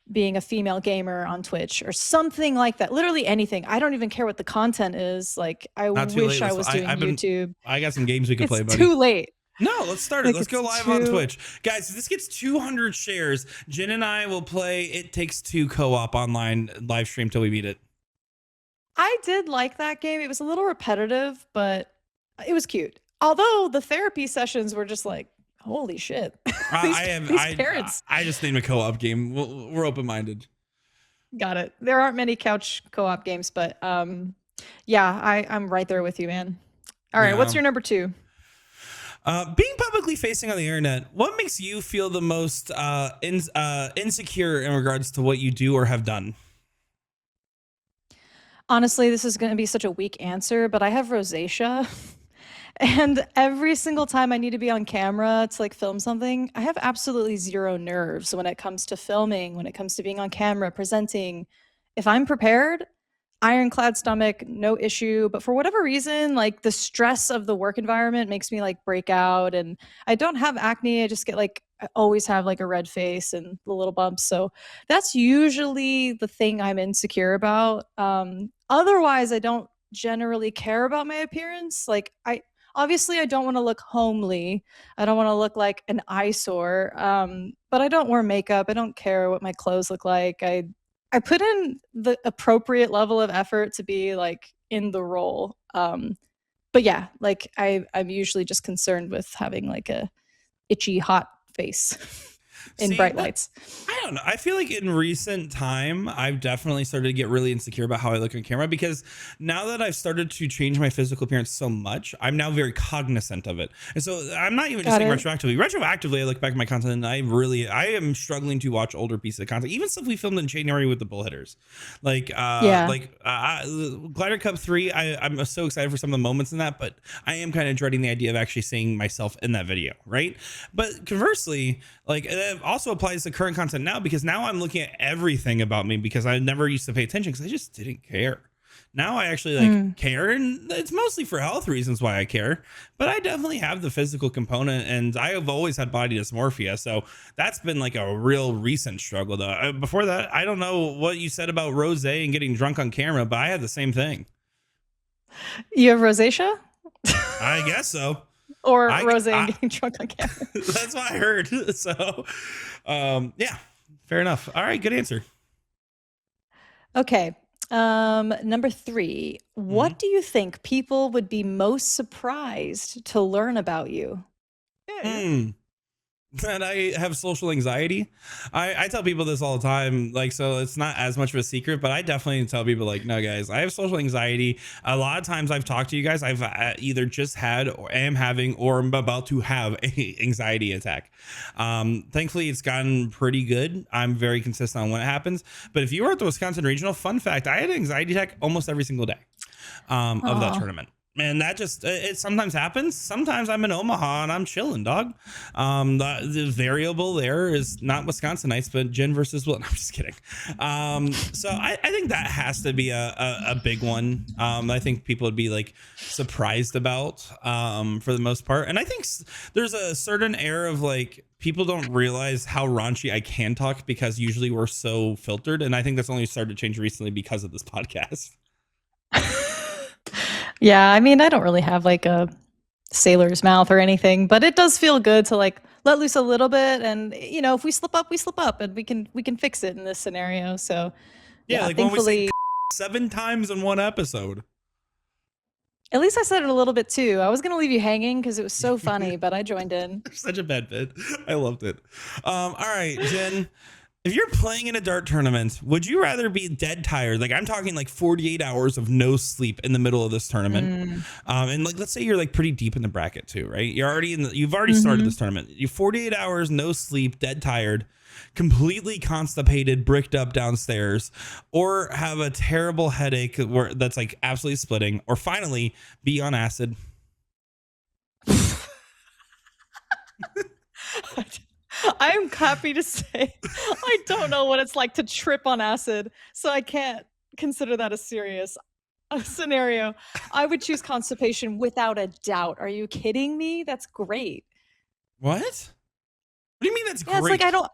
B: being a female gamer on Twitch or something like that. Literally anything. I don't even care what the content is. Like I wish I was doing YouTube.
A: I got some games we could play, buddy.
B: It's too late.
A: No, let's start it. Let's go live on Twitch. Guys, if this gets 200 shares, Jen and I will play It Takes Two co-op online live stream till we beat it.
B: I did like that game. It was a little repetitive, but it was cute. Although the therapy sessions were just like, holy shit. These parents.
A: I just need a co-op game. We're open-minded.
B: Got it. There aren't many couch co-op games, but yeah, I'm right there with you, man. All right, what's your number two?
A: Being publicly facing on the internet, what makes you feel the most insecure in regards to what you do or have done?
B: Honestly, this is going to be such a weak answer, but I have rosacea. And every single time I need to be on camera to like film something, I have absolutely zero nerves when it comes to filming, when it comes to being on camera, presenting. If I'm prepared, ironclad stomach, no issue. But for whatever reason, like the stress of the work environment makes me like break out. And I don't have acne. I just get like, I always have like a red face and the little bumps. So that's usually the thing I'm insecure about. Otherwise, I don't generally care about my appearance. Like, I don't want to look homely. I don't want to look like an eyesore. But I don't wear makeup. I don't care what my clothes look like. I put in the appropriate level of effort to be like in the role. But yeah, like I'm usually just concerned with having like a itchy hot face in
A: See,
B: bright
A: what?
B: lights.
A: I don't know. I feel like in recent time, I've definitely started to get really insecure about how I look on camera because now that I've started to change my physical appearance so much, I'm now very cognizant of it. And so I'm not even just
B: Got
A: saying
B: it.
A: retroactively. Retroactively, I look back at my content and I am struggling to watch older pieces of content, even stuff we filmed in January with the bullhitters.
B: Yeah.
A: Glider Cup 3, I'm so excited for some of the moments in that, but I am kind of dreading the idea of actually seeing myself in that video, right? But conversely, like it also applies to current content now because now I'm looking at everything about me because I never used to pay attention because I just didn't care. Now I actually like care, and it's mostly for health reasons why I care. But I definitely have the physical component, and I have always had body dysmorphia, so that's been like a real recent struggle. Though before that, I don't know what you said about rosé and getting drunk on camera, but I had the same thing.
B: You have rosacea
A: I guess so.
B: or
A: I,
B: rosé and
A: I
B: getting drunk on camera?
A: that's what I heard. So, yeah, fair enough. All right, good answer.
B: Okay. Number 3.
A: Mhm.
B: What do you think people would be most surprised to learn about you? Yeah.
A: Hmm. That I have social anxiety. I tell people this all the time, like, so it's not as much of a secret, but I definitely tell people, like, no, guys, I have social anxiety. A lot of times I've talked to you guys, I've either just had or am having or I'm about to have a anxiety attack. Thankfully, it's gotten pretty good. I'm very consistent on when it happens. But if you were at the Wisconsin Regional, fun fact, I had an anxiety attack almost every single day of that
B: Oh,
A: tournament. And that just it sometimes happens. Sometimes I'm in Omaha and I'm chilling, dog. The variable there is not Wisconsinites, but Jen versus Will. No, I'm just kidding. So I think that has to be a big one. I think people would be like surprised about for the most part. And I think there's a certain air of like people don't realize how raunchy I can talk because usually we're so filtered. And I think that's only started to change recently because of this podcast.
B: yeah. I mean, I don't really have like a sailor's mouth or anything, but it does feel good to like let loose a little bit. And if we slip up, we slip up, and we can fix it in this scenario. So
A: Yeah,
B: yeah,
A: like when we say
B: thankfully,
A: 7 times in one episode.
B: at least I said it a little bit too. I was gonna leave you hanging because it was so funny, but I joined in.
A: Such a bad bit. I loved it. All right, Jen. If you're playing in a dart tournament, would you rather be dead tired? Like I'm talking like 48 hours of no sleep in the middle of this tournament.
B: Mm.
A: And like let's say you're like pretty deep in the bracket too, right? You've already started
B: Hmm.
A: this tournament. You 48 hours, no sleep, dead tired, completely constipated, bricked up downstairs, or have a terrible headache that's like absolutely splitting, or finally be on acid.
B: I'm happy to say I don't know what it's like to trip on acid, so I can't consider that a serious scenario. I would choose constipation without a doubt. Are you kidding me? That's great.
A: What? What do you mean that's
B: Yeah, it's like I
A: great?
B: don't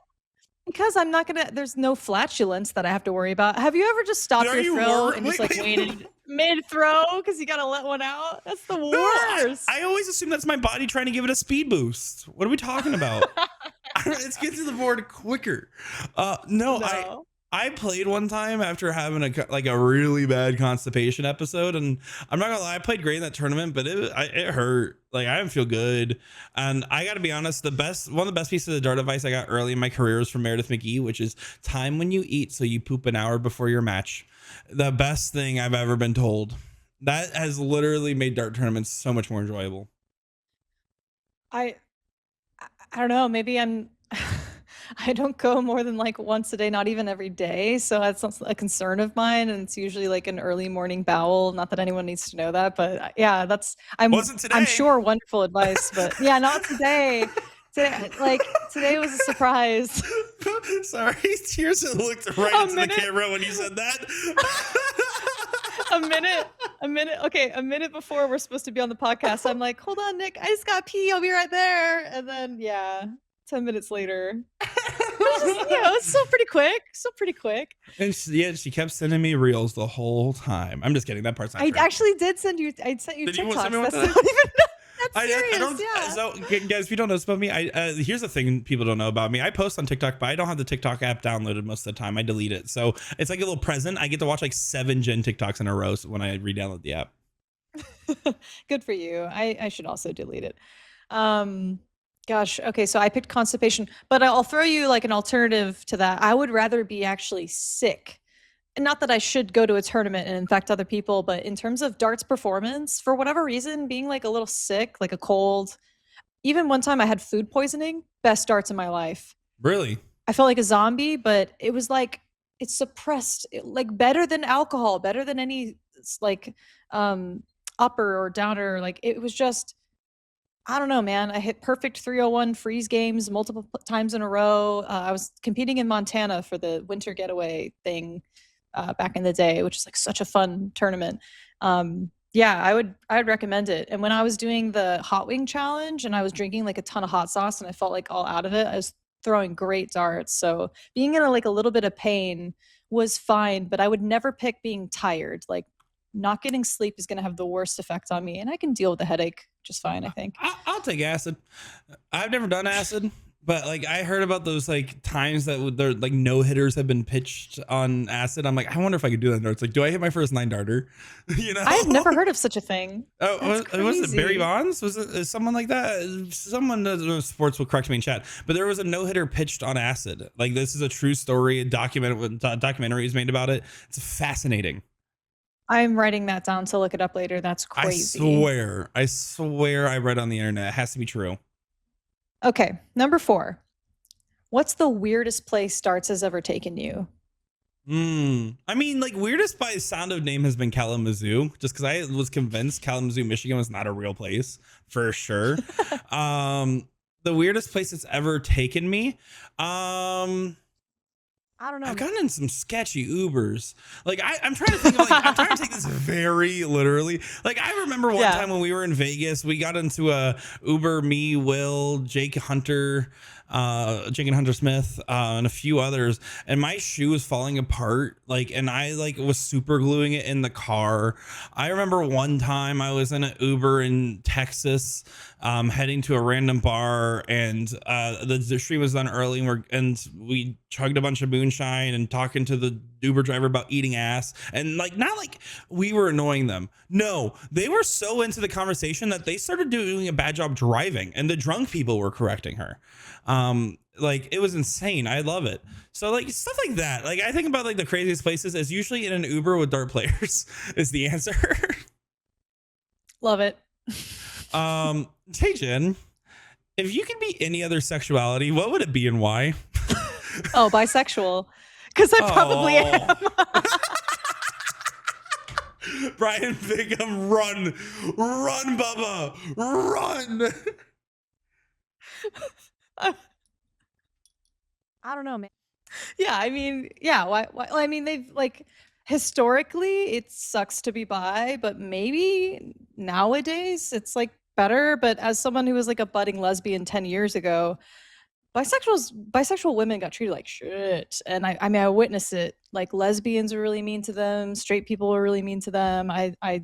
B: because I'm not gonna there's no flatulence that I have to worry about. Have you ever just stopped
A: Are
B: your
A: you
B: throw
A: worried?
B: and just
A: Wait,
B: like
A: wait.
B: waited mid-throw because you gotta let one out? That's the
A: No,
B: worst.
A: I always assume that's my body trying to give it a speed boost. What are we talking about? Let's get to the board quicker. No,
B: No.
A: I played one time after having a really bad constipation episode, and I'm not gonna lie, I played great in that tournament, but it hurt. Like I didn't feel good, and I got to be honest, one of the best pieces of dart advice I got early in my career was from Meredith McGee, which is time when you eat so you poop an hour before your match. The best thing I've ever been told. That has literally made dart tournaments so much more enjoyable.
B: I I don't know, maybe I'm I don't go more than like once a day, not even every day. So that's not a concern of mine. And it's usually like an early morning bowel. Not that anyone needs to know that, but yeah,
A: Wasn't
B: I'm
A: today.
B: sure wonderful advice, but yeah, not today. Today was a surprise.
A: Sorry, Tears looked right
B: A
A: into
B: minute.
A: the camera when you said that.
B: A minute before we're supposed to be on the podcast, I'm like, hold on, Nick, I just got pee. I'll be right there. And then, yeah, 10 minutes later. It's still pretty quick.
A: And she kept sending me reels the whole time. I'm just kidding. That part's not
B: I
A: true.
B: actually did send you. I sent you
A: Did you
B: TikToks.
A: send me one
B: That's
A: today?
B: not even. That's serious.
A: I don't.
B: Yeah.
A: So, guys, if you don't know this about me, here's the thing people don't know about me. I post on TikTok, but I don't have the TikTok app downloaded most of the time. I delete it, so it's like a little present. I get to watch like 7 Gen TikToks in a row when I re-download the app.
B: Good for you. I should also delete it. Gosh. Okay. So I picked constipation, but I'll throw you like an alternative to that. I would rather be actually sick. And not that I should go to a tournament and infect other people, but in terms of darts performance, for whatever reason, being like a little sick, like a cold, even one time I had food poisoning, best darts in my life.
A: Really?
B: I felt like a zombie, but it was like it suppressed like better than alcohol, better than any like upper or downer. Like it was just, I don't know, man. I hit perfect 301 freeze games multiple times in a row. I was competing in Montana for the winter getaway thing back in the day, which is like such a fun tournament. Yeah, I'd recommend it. And when I was doing the hot wing challenge and I was drinking like a ton of hot sauce and I felt like all out of it, I was throwing great darts. So being in like a little bit of pain was fine, but I would never pick being tired. Like not getting sleep is going to have the worst effect on me, and I can deal with the headache just fine, I think.
A: I'll take acid. I've never done acid, but like I heard about those like times that they're like no hitters have been pitched on acid. I'm like, I wonder if I could do that. It's like, do I hit my first 9 darter? You know,
B: I've never heard of such a thing.
A: Oh, was it Barry Bonds? Was it someone like that? Someone that knows sports will correct me in chat. But there was a no hitter pitched on acid. Like this is a true story. A documentary is made about it. It's fascinating.
B: I'm writing that down to look it up later. That's crazy.
A: I swear I read on the internet. It has to be true.
B: Okay, number 4. What's the weirdest place darts has ever taken you?
A: I mean, like weirdest by sound of name has been Kalamazoo, just because I was convinced Kalamazoo, Michigan was not a real place for sure. The weirdest place it's ever taken me.
B: I don't know.
A: I've gotten in some sketchy Ubers. Like I'm trying to think of like I'm trying to take this very literally. Like I remember one time when we were in Vegas, we got into a Uber, me, Will, Jake and Hunter Smith, and a few others, and my shoe was falling apart. Like, and I like was super gluing it in the car. I remember one time I was in an Uber in Texas, heading to a random bar, and the stream was done early, and we chugged a bunch of moonshine and talking to the Uber driver about eating ass, and like not like we were annoying them. No, they were so into the conversation that they started doing a bad job driving, and the drunk people were correcting her. Like it was insane. I love it. So like stuff like that. Like I think about like the craziest places is usually in an Uber with dart players is the answer.
B: Love it.
A: Hey Jen, if you could be any other sexuality, what would it be and why?
B: Oh, bisexual. Because I probably am.
A: Brian Bingham, run, Bubba, run.
B: I don't know, man. Yeah, I mean, yeah. Why? I mean, they've like historically, it sucks to be bi, but maybe nowadays it's like better. But as someone who was like a budding lesbian 10 years ago, bisexual women got treated like shit, and I mean, I witnessed it. Like lesbians were really mean to them, straight people were really mean to them. I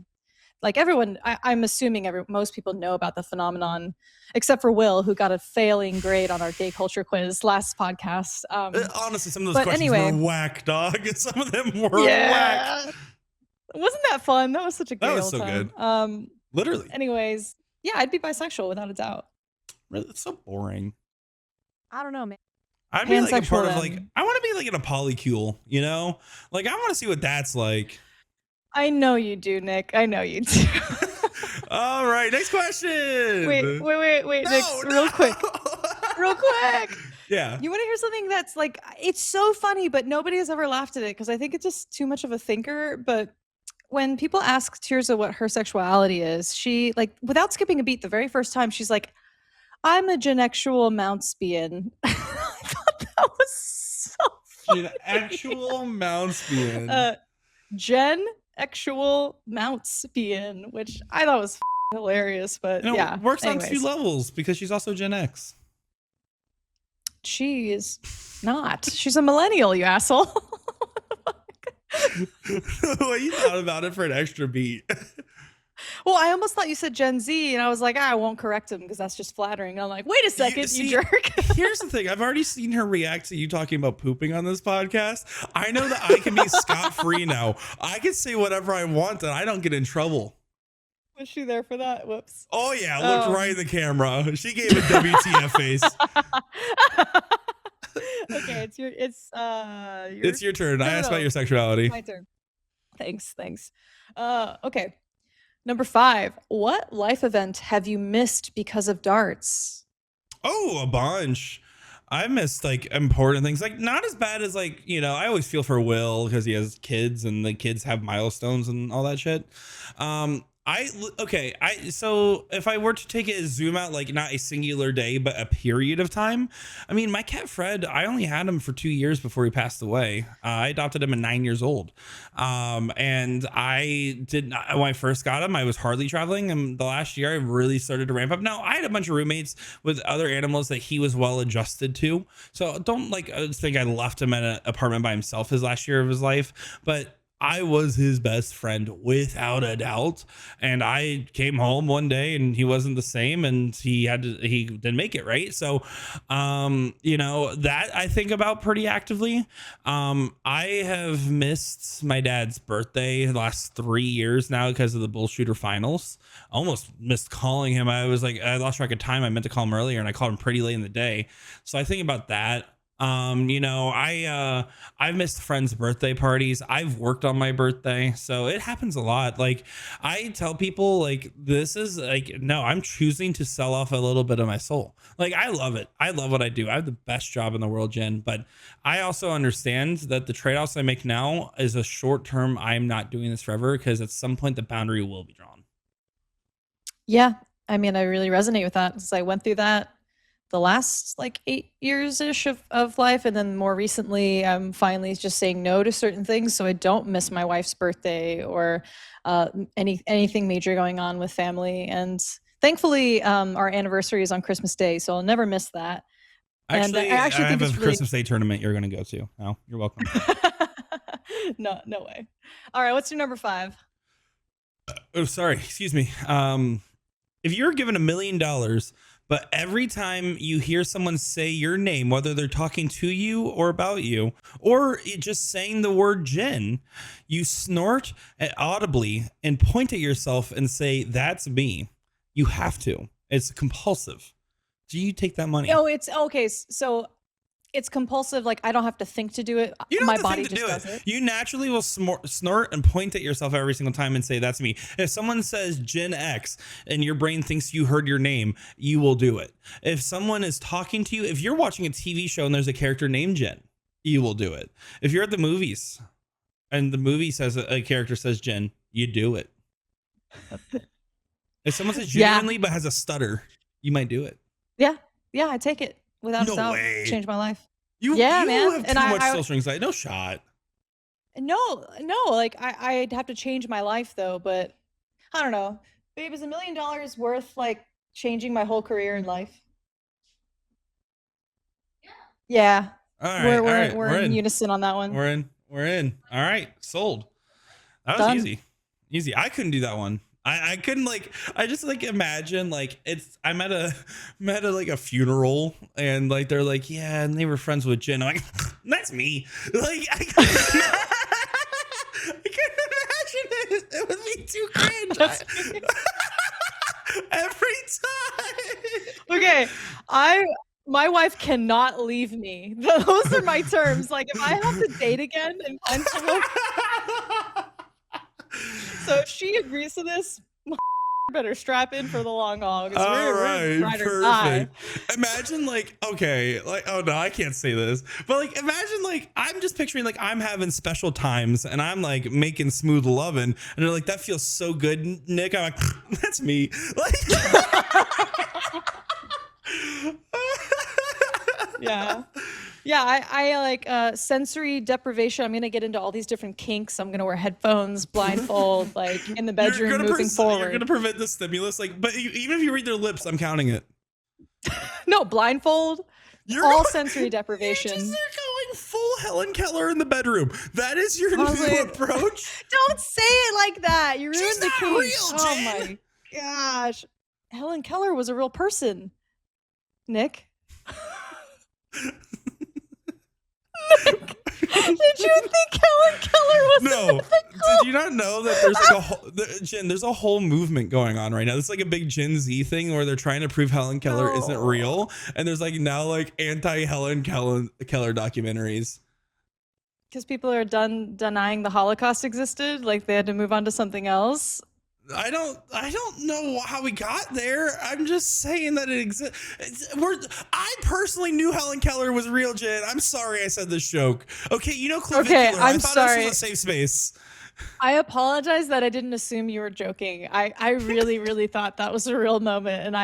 B: like everyone. I'm assuming most people know about the phenomenon, except for Will, who got a failing grade on our gay culture quiz last podcast.
A: Honestly, some of those questions were whack, dog. Some of them were whack.
B: Wasn't that fun? That was such a great
A: That was so
B: time.
A: good. Literally.
B: Anyways, yeah, I'd be bisexual without a doubt.
A: Really, it's so boring.
B: I don't know, man.
A: I'd be like a part of like I want to be like in a polycule, you know? Like I want to see what that's like.
B: I know you do, Nick. I know you do.
A: All right, next question.
B: Wait, Nick, real quick.
A: Yeah.
B: You want to hear something that's like, it's so funny, but nobody has ever laughed at it because I think it's just too much of a thinker. But when people ask Tirza what her sexuality is, she, like, without skipping a beat, the very first time, she's like, I'm a genexual Mountsbian. I thought that was so funny.
A: An actual Mountsbian.
B: Gen actual Mountsbian, which I thought was hilarious, but yeah.
A: Works
B: anyways.
A: on 2 levels because she's also Gen X.
B: She is not. She's a millennial, you asshole.
A: Well, you thought about it for an extra beat.
B: Well, I almost thought you said Gen Z, and I was like, I won't correct him because that's just flattering. And I'm like, wait a second, you jerk.
A: Here's the thing. I've already seen her react to you talking about pooping on this podcast. I know that I can be scot-free now. I can say whatever I want and I don't get in trouble.
B: Was she there for that? Whoops.
A: Oh, yeah. Looked right in the camera. She gave a WTF face.
B: Okay,
A: it's your turn. I asked about your sexuality.
B: My turn. Thanks. Okay. Number 5. What life event have you missed because of darts?
A: Oh, a bunch. I missed like important things, like not as bad as like, I always feel for Will because he has kids and the kids have milestones and all that shit. So if I were to take it as zoom out, like not a singular day, but a period of time, I mean, my cat Fred, I only had him for 2 years before he passed away. I adopted him at 9 years old. And I did not, when I first got him, I was hardly traveling. And the last year I really started to ramp up. Now I had a bunch of roommates with other animals that he was well adjusted to. So don't think I left him at an apartment by himself his last year of his life, but I was his best friend without a doubt. And I came home one day and he wasn't the same and he didn't make it. Right. So, that I think about pretty actively. I have missed my dad's birthday the last 3 years now because of the bullshooter finals. Almost missed calling him. I lost track of time. I meant to call him earlier and I called him pretty late in the day. So I think about that. I've missed friends' birthday parties. I've worked on my birthday, so it happens a lot. Like I tell people, like, this is like, no, I'm choosing to sell off a little bit of my soul. Like I love it. I love what I do. I have the best job in the world, Jen, but I also understand that the trade-offs I make now is a short term. I'm not doing this forever because at some point the boundary will be drawn.
B: Yeah. I mean, I really resonate with that because I went through that the last 8 years-ish of life. And then more recently, I'm finally just saying no to certain things so I don't miss my wife's birthday or anything major going on with family. And thankfully, our anniversary is on Christmas Day, so I'll never miss that.
A: Actually, I have a Christmas Day tournament you're going to go to. Oh, you're welcome.
B: No way. All right, what's your number 5?
A: Oh, sorry. Excuse me. If you're given $1 million, but every time you hear someone say your name, whether they're talking to you or about you, or just saying the word Jen, you snort audibly and point at yourself and say, that's me. You have to. It's compulsive. Do you take that money?
B: Oh, it's okay. So it's compulsive. Like I don't have to think to do it.
A: You don't
B: My
A: have to
B: body
A: think to
B: just
A: do
B: does it.
A: You naturally will snort and point at yourself every single time and say, that's me. If someone says Gen X and your brain thinks you heard your name, you will do it. If someone is talking to you, if you're watching a TV show and there's a character named Jen, you will do it. If you're at the movies and the movie says a character says Jen, you do it. If someone says genuinely but has a stutter, you might do it.
B: Yeah, I take it without a doubt.
A: Way.
B: Change my life.
A: You
B: man.
A: have too much social anxiety. No shot.
B: No. Like I'd have to change my life though, but I don't know. Babe, is $1 million worth changing my whole career in life? Yeah.
A: All right.
B: We're in unison on that one.
A: We're in. All right. Sold. That was
B: Done.
A: Easy. I couldn't do that one. I couldn't I just imagine I'm at a funeral and they're like, yeah, and they were friends with Jen. I'm like, that's me. I couldn't imagine it. It would be too cringe. Every time.
B: Okay. My wife cannot leave me. Those are my terms. If I have to date again and find someone. So if she agrees to this, better strap in for the long haul because
A: All
B: we're
A: right,
B: ride or die.
A: perfect. Imagine like, okay, like, oh no, I can't say this, but like, imagine like, I'm just picturing like I'm having special times and I'm like making smooth loving, and they're like, that feels so good, Nick. I'm like, that's me. Like,
B: Yeah. Yeah, I like sensory deprivation. I'm gonna get into all these different kinks. I'm gonna wear headphones, blindfold, like in the bedroom, moving
A: You're
B: forward.
A: gonna prevent the stimulus, like, but even if you read their lips, I'm counting it.
B: No, blindfold.
A: You're
B: all
A: going,
B: sensory deprivation.
A: You're going full Helen Keller in the bedroom. That is your new approach.
B: Don't say it like that. You ruined the
A: not
B: kink.
A: real,
B: Oh
A: Jen.
B: my gosh. Helen Keller was a real person. Nick. Nick, did you think Helen Keller was
A: No.
B: mythical?
A: Did you not know that there's like a whole Jen, there's a whole movement going on right now. It's like a big Gen Z thing where they're trying to prove Helen Keller isn't real, and there's like now like anti Helen Keller documentaries.
B: Because people are done denying the Holocaust existed, like they had to move on to something else.
A: I don't know how we got there. I'm just saying that it exists. I personally knew Helen Keller was real, Jen. I'm sorry I said this joke. Okay, you know Clavicular.
B: Okay, I'm
A: I thought
B: sorry.
A: this was a safe space.
B: I apologize that I didn't assume you were joking. I really, really thought that was a real moment. And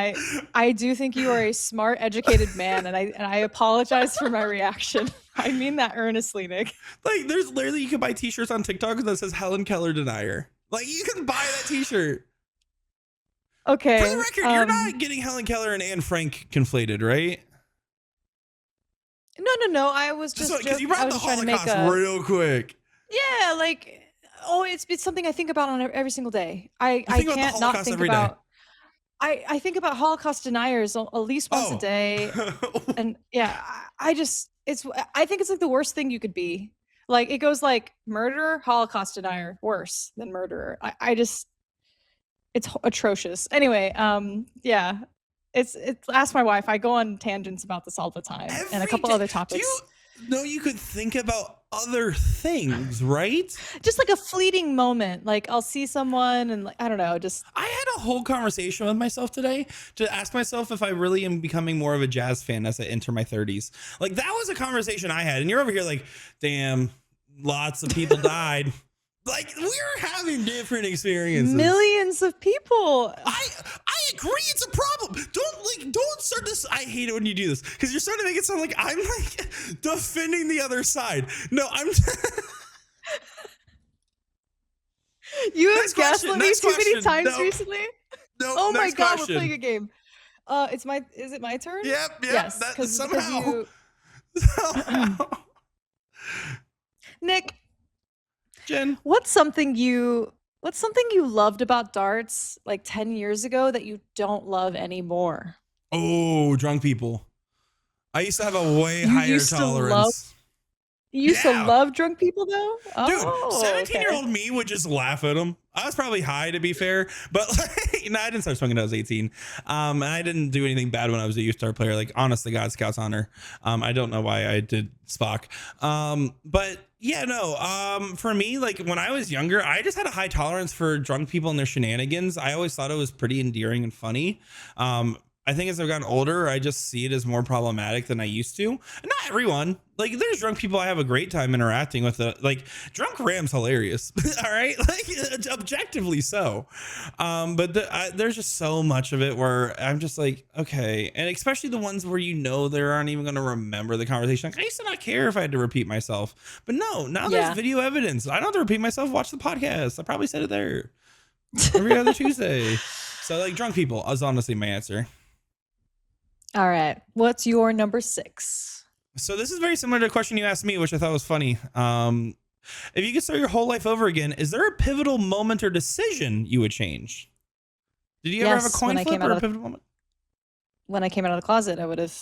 B: I do think you are a smart, educated man. And I apologize for my reaction. I mean that earnestly, Nick.
A: Like, there's literally, you can buy t-shirts on TikTok that says Helen Keller denier. Like, you can buy that t-shirt.
B: Okay.
A: For the record, you're not getting Helen Keller and Anne Frank conflated, right?
B: No. I was just
A: because you brought the Holocaust real quick.
B: Yeah, like, it's something I think about on every single day. I can't not think about. I think about Holocaust deniers at least once a day, and yeah, I think it's like the worst thing you could be. Like, it goes like murderer, Holocaust denier, worse than murderer. It's atrocious. Anyway, yeah, it's ask my wife. I go on tangents about this all the time, and a couple other topics.
A: You could think about other things, right?
B: Just like a fleeting moment. Like, I'll see someone and like, I don't know, just.
A: I had a whole conversation with myself today to ask myself if I really am becoming more of a jazz fan as I enter my 30s. Like, that was a conversation I had. And you're over here like, damn, lots of people died. Like, we're having different experiences.
B: Millions of people.
A: I agree, it's a problem. Don't start this. I hate it when you do this because you're starting to make it sound like I'm like defending the other side. No, I'm.
B: You have gaslit me too many times recently.
A: No.
B: Oh my god, we're playing a game. Is it my turn?
A: Yep.
B: Yes.
A: Because somehow.
B: Nick.
A: Jen.
B: What's something you loved about darts like 10 years ago that you don't love anymore?
A: Oh, drunk people. I used to have a way higher tolerance.
B: You used to love drunk people though?
A: Dude, 17-year-old me would just laugh at them. I was probably high, to be fair, but like, no, I didn't start smoking when I was 18. And I didn't do anything bad when I was a youth star player. Like, honestly, God, Scout's honor. I don't know why I did Spock. But yeah, no. For me, like when I was younger, I just had a high tolerance for drunk people and their shenanigans. I always thought it was pretty endearing and funny. I think as I've gotten older, I just see it as more problematic than I used to. And not everyone. Like, there's drunk people I have a great time interacting with. Like, drunk Ram's hilarious. All right? Like, objectively so. But there's just so much of it where I'm just like, okay. And especially the ones where you know they aren't even going to remember the conversation. Like, I used to not care if I had to repeat myself. But no, now there's video evidence. I don't have to repeat myself. Watch the podcast. I probably said it there every other Tuesday. So, like, drunk people is honestly my answer.
B: All right. What's your number 6?
A: So this is very similar to a question you asked me, which I thought was funny. If you could start your whole life over again, is there a pivotal moment or decision you would change? Did you ever have a coin flip or a pivotal moment?
B: When I came out of the closet, I would have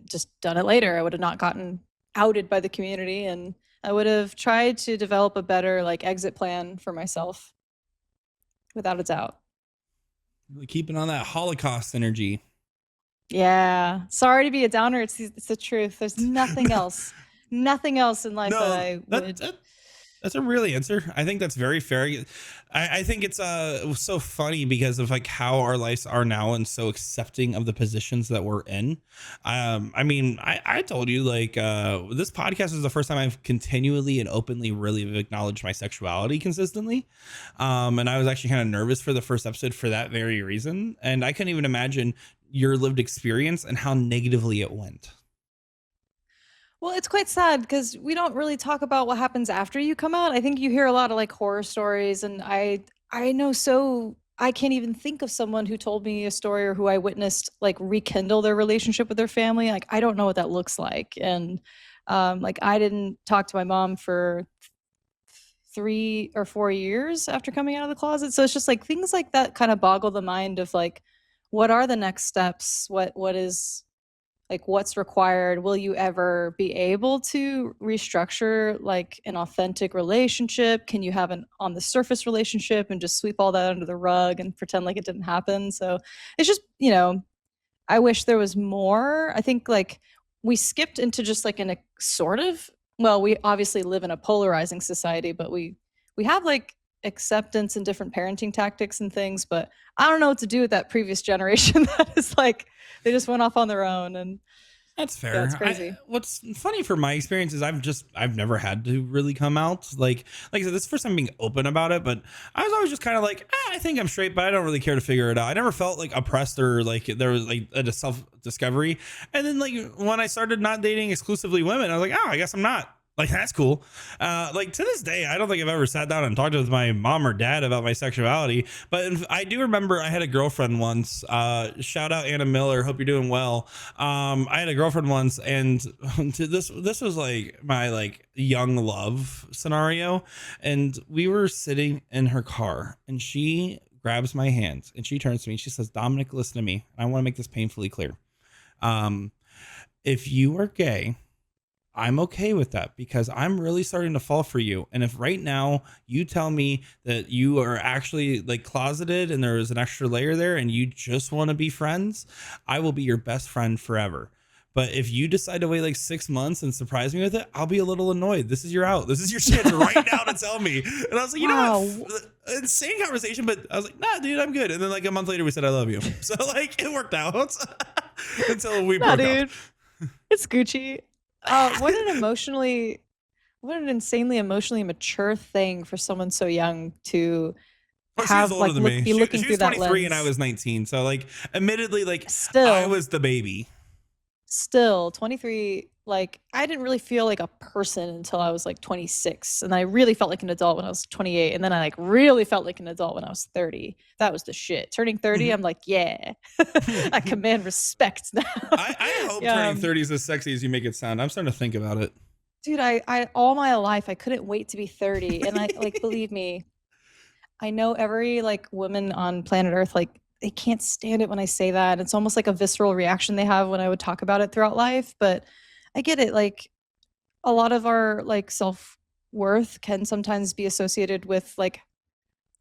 B: just done it later. I would have not gotten outed by the community, and I would have tried to develop a better like exit plan for myself, without a doubt.
A: Really keeping on that Holocaust energy.
B: Yeah. Sorry to be a downer. It's the truth. There's nothing else. Nothing else in life that I would.
A: That's a real answer. I think that's very fair. I think it's so funny because of like how our lives are now and so accepting of the positions that we're in. I mean, I told you like this podcast is the first time I've continually and openly really acknowledged my sexuality consistently. And I was actually kind of nervous for the first episode for that very reason. And I couldn't even imagine your lived experience and how negatively it went.
B: Well, it's quite sad because we don't really talk about what happens after you come out. I think you hear a lot of like horror stories, and I know so I can't even think of someone who told me a story or who I witnessed like rekindle their relationship with their family. Like I don't know what that looks like, and like I didn't talk to my mom for 3 or 4 years after coming out of the closet. So it's just like things like that kind of boggle the mind of like, what are the next steps? What is like what's required? Will you ever be able to restructure like an authentic relationship? Can you have an on the surface relationship and just sweep all that under the rug and pretend like it didn't happen? So it's just, I wish there was more. I think like we skipped into just like in a sort of, well, we obviously live in a polarizing society, but we have like acceptance and different parenting tactics and things, but I don't know what to do with that previous generation that is like they just went off on their own. And
A: That's
B: yeah, it's
A: fair.
B: crazy.
A: What's funny for my experience is I've never had to really come out. Like I said, this is the first time being open about it, but I was always just kind of like, I think I'm straight, but I don't really care to figure it out. I never felt like oppressed or like there was like a self discovery. And then like when I started not dating exclusively women, I was like, oh, I guess I'm not. Like, that's cool. Like to this day, I don't think I've ever sat down and talked with my mom or dad about my sexuality, but I do remember I had a girlfriend once, shout out Anna Miller. Hope you're doing well. I had a girlfriend once, and this was like my like young love scenario. And we were sitting in her car and she grabs my hand and she turns to me and she says, Dominic, listen to me. I want to make this painfully clear. If you are gay, I'm okay with that because I'm really starting to fall for you. And if right now you tell me that you are actually like closeted and there is an extra layer there and you just want to be friends, I will be your best friend forever. But if you decide to wait like 6 months and surprise me with it, I'll be a little annoyed. This is your out. This is your chance right now to tell me. And I was like, you know what? Insane conversation, but I was like, nah, dude, I'm good. And then like a month later, we said, I love you. So like it worked out until we broke up.
B: It's Gucci. What an insanely emotionally mature thing for someone so young to have like be looking through that lens. She was 23
A: and I was 19. So like admittedly, like
B: still
A: I was the baby.
B: Still 23, like I didn't really feel like a person until I was like 26. And I really felt like an adult when I was 28. And then I like really felt like an adult when I was 30. That was the shit. Turning 30, I'm like, yeah, I command respect now.
A: I hope turning 30 is as sexy as you make it sound. I'm starting to think about it.
B: Dude, I all my life I couldn't wait to be 30. And I like believe me, I know every like woman on planet Earth, like they can't stand it when I say that. It's almost like a visceral reaction they have when I would talk about it throughout life. But I get it. Like a lot of our like self-worth can sometimes be associated with like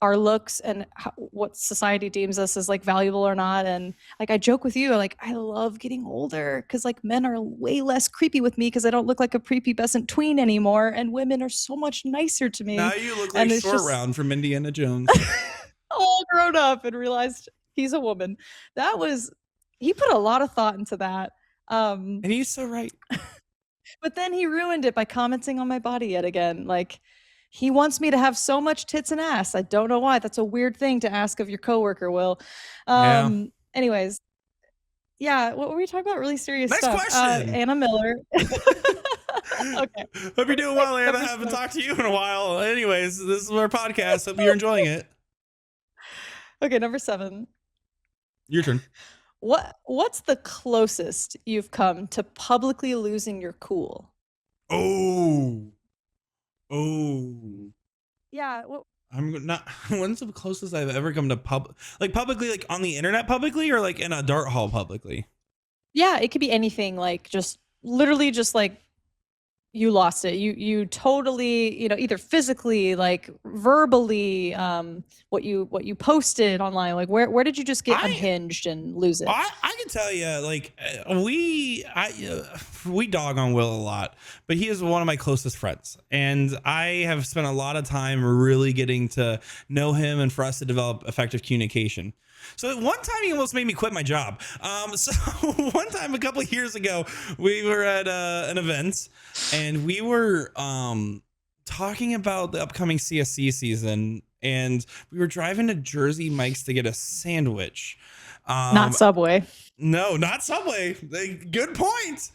B: our looks and what society deems us as like valuable or not. And like I joke with you, like I love getting older because like men are way less creepy with me because I don't look like a prepubescent tween anymore, and women are so much nicer to me.
A: Now you look like Short Round from Indiana Jones.
B: All grown up and realized he's a woman. He put a lot of thought into that.
A: And he's so right.
B: But then he ruined it by commenting on my body yet again. Like he wants me to have so much tits and ass. I don't know why. That's a weird thing to ask of your coworker, Will. Anyways. Yeah, what were we talking about? Really serious
A: Next
B: stuff.
A: question.
B: Anna Miller. Okay.
A: Hope you're doing well, Anna. I haven't talked to you in a while. Anyways, this is our podcast. Hope you're enjoying it.
B: Okay, number 7.
A: Your turn.
B: What's the closest you've come to publicly losing your cool?
A: Oh.
B: Yeah.
A: I'm not. When's the closest I've ever come to publicly, like on the internet publicly, or like in a dart hall publicly?
B: Yeah, it could be anything. Like just literally, just like you lost it. You totally, either physically, like verbally, what you posted online, like where did you just get
A: I
B: unhinged and lose it?
A: I can tell you, like we dog on Will a lot, but he is one of my closest friends, and I have spent a lot of time really getting to know him, and for us to develop effective communication. So at one time he almost made me quit my job. So one time a couple of years ago, we were at an event, and we were talking about the upcoming CSC season, and we were driving to Jersey Mike's to get a sandwich.
B: Not Subway.
A: No, not Subway. Good point.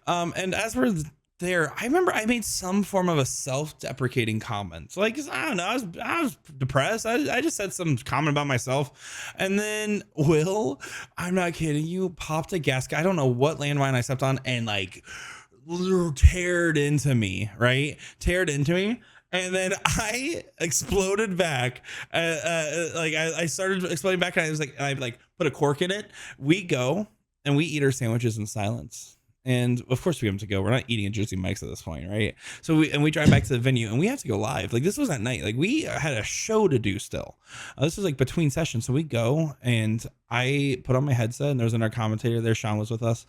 A: And as we're there, I remember I made some form of a self-deprecating comment. So like, I don't know, I was depressed. I just said some comment about myself, and then Will, I'm not kidding you, popped a gasket. I don't know what landmine I stepped on, and like teared into me, right? Teared into me. And then I exploded back. I started exploding back, and I like put a cork in it. We go and we eat our sandwiches in silence. And of course we have to go. We're not eating at Jersey Mike's at this point, right? So we drive back to the venue, and we have to go live. Like, this was at night. Like, we had a show to do still. This was like between sessions. So we go, and I put on my headset, and there was another commentator there. Sean was with us.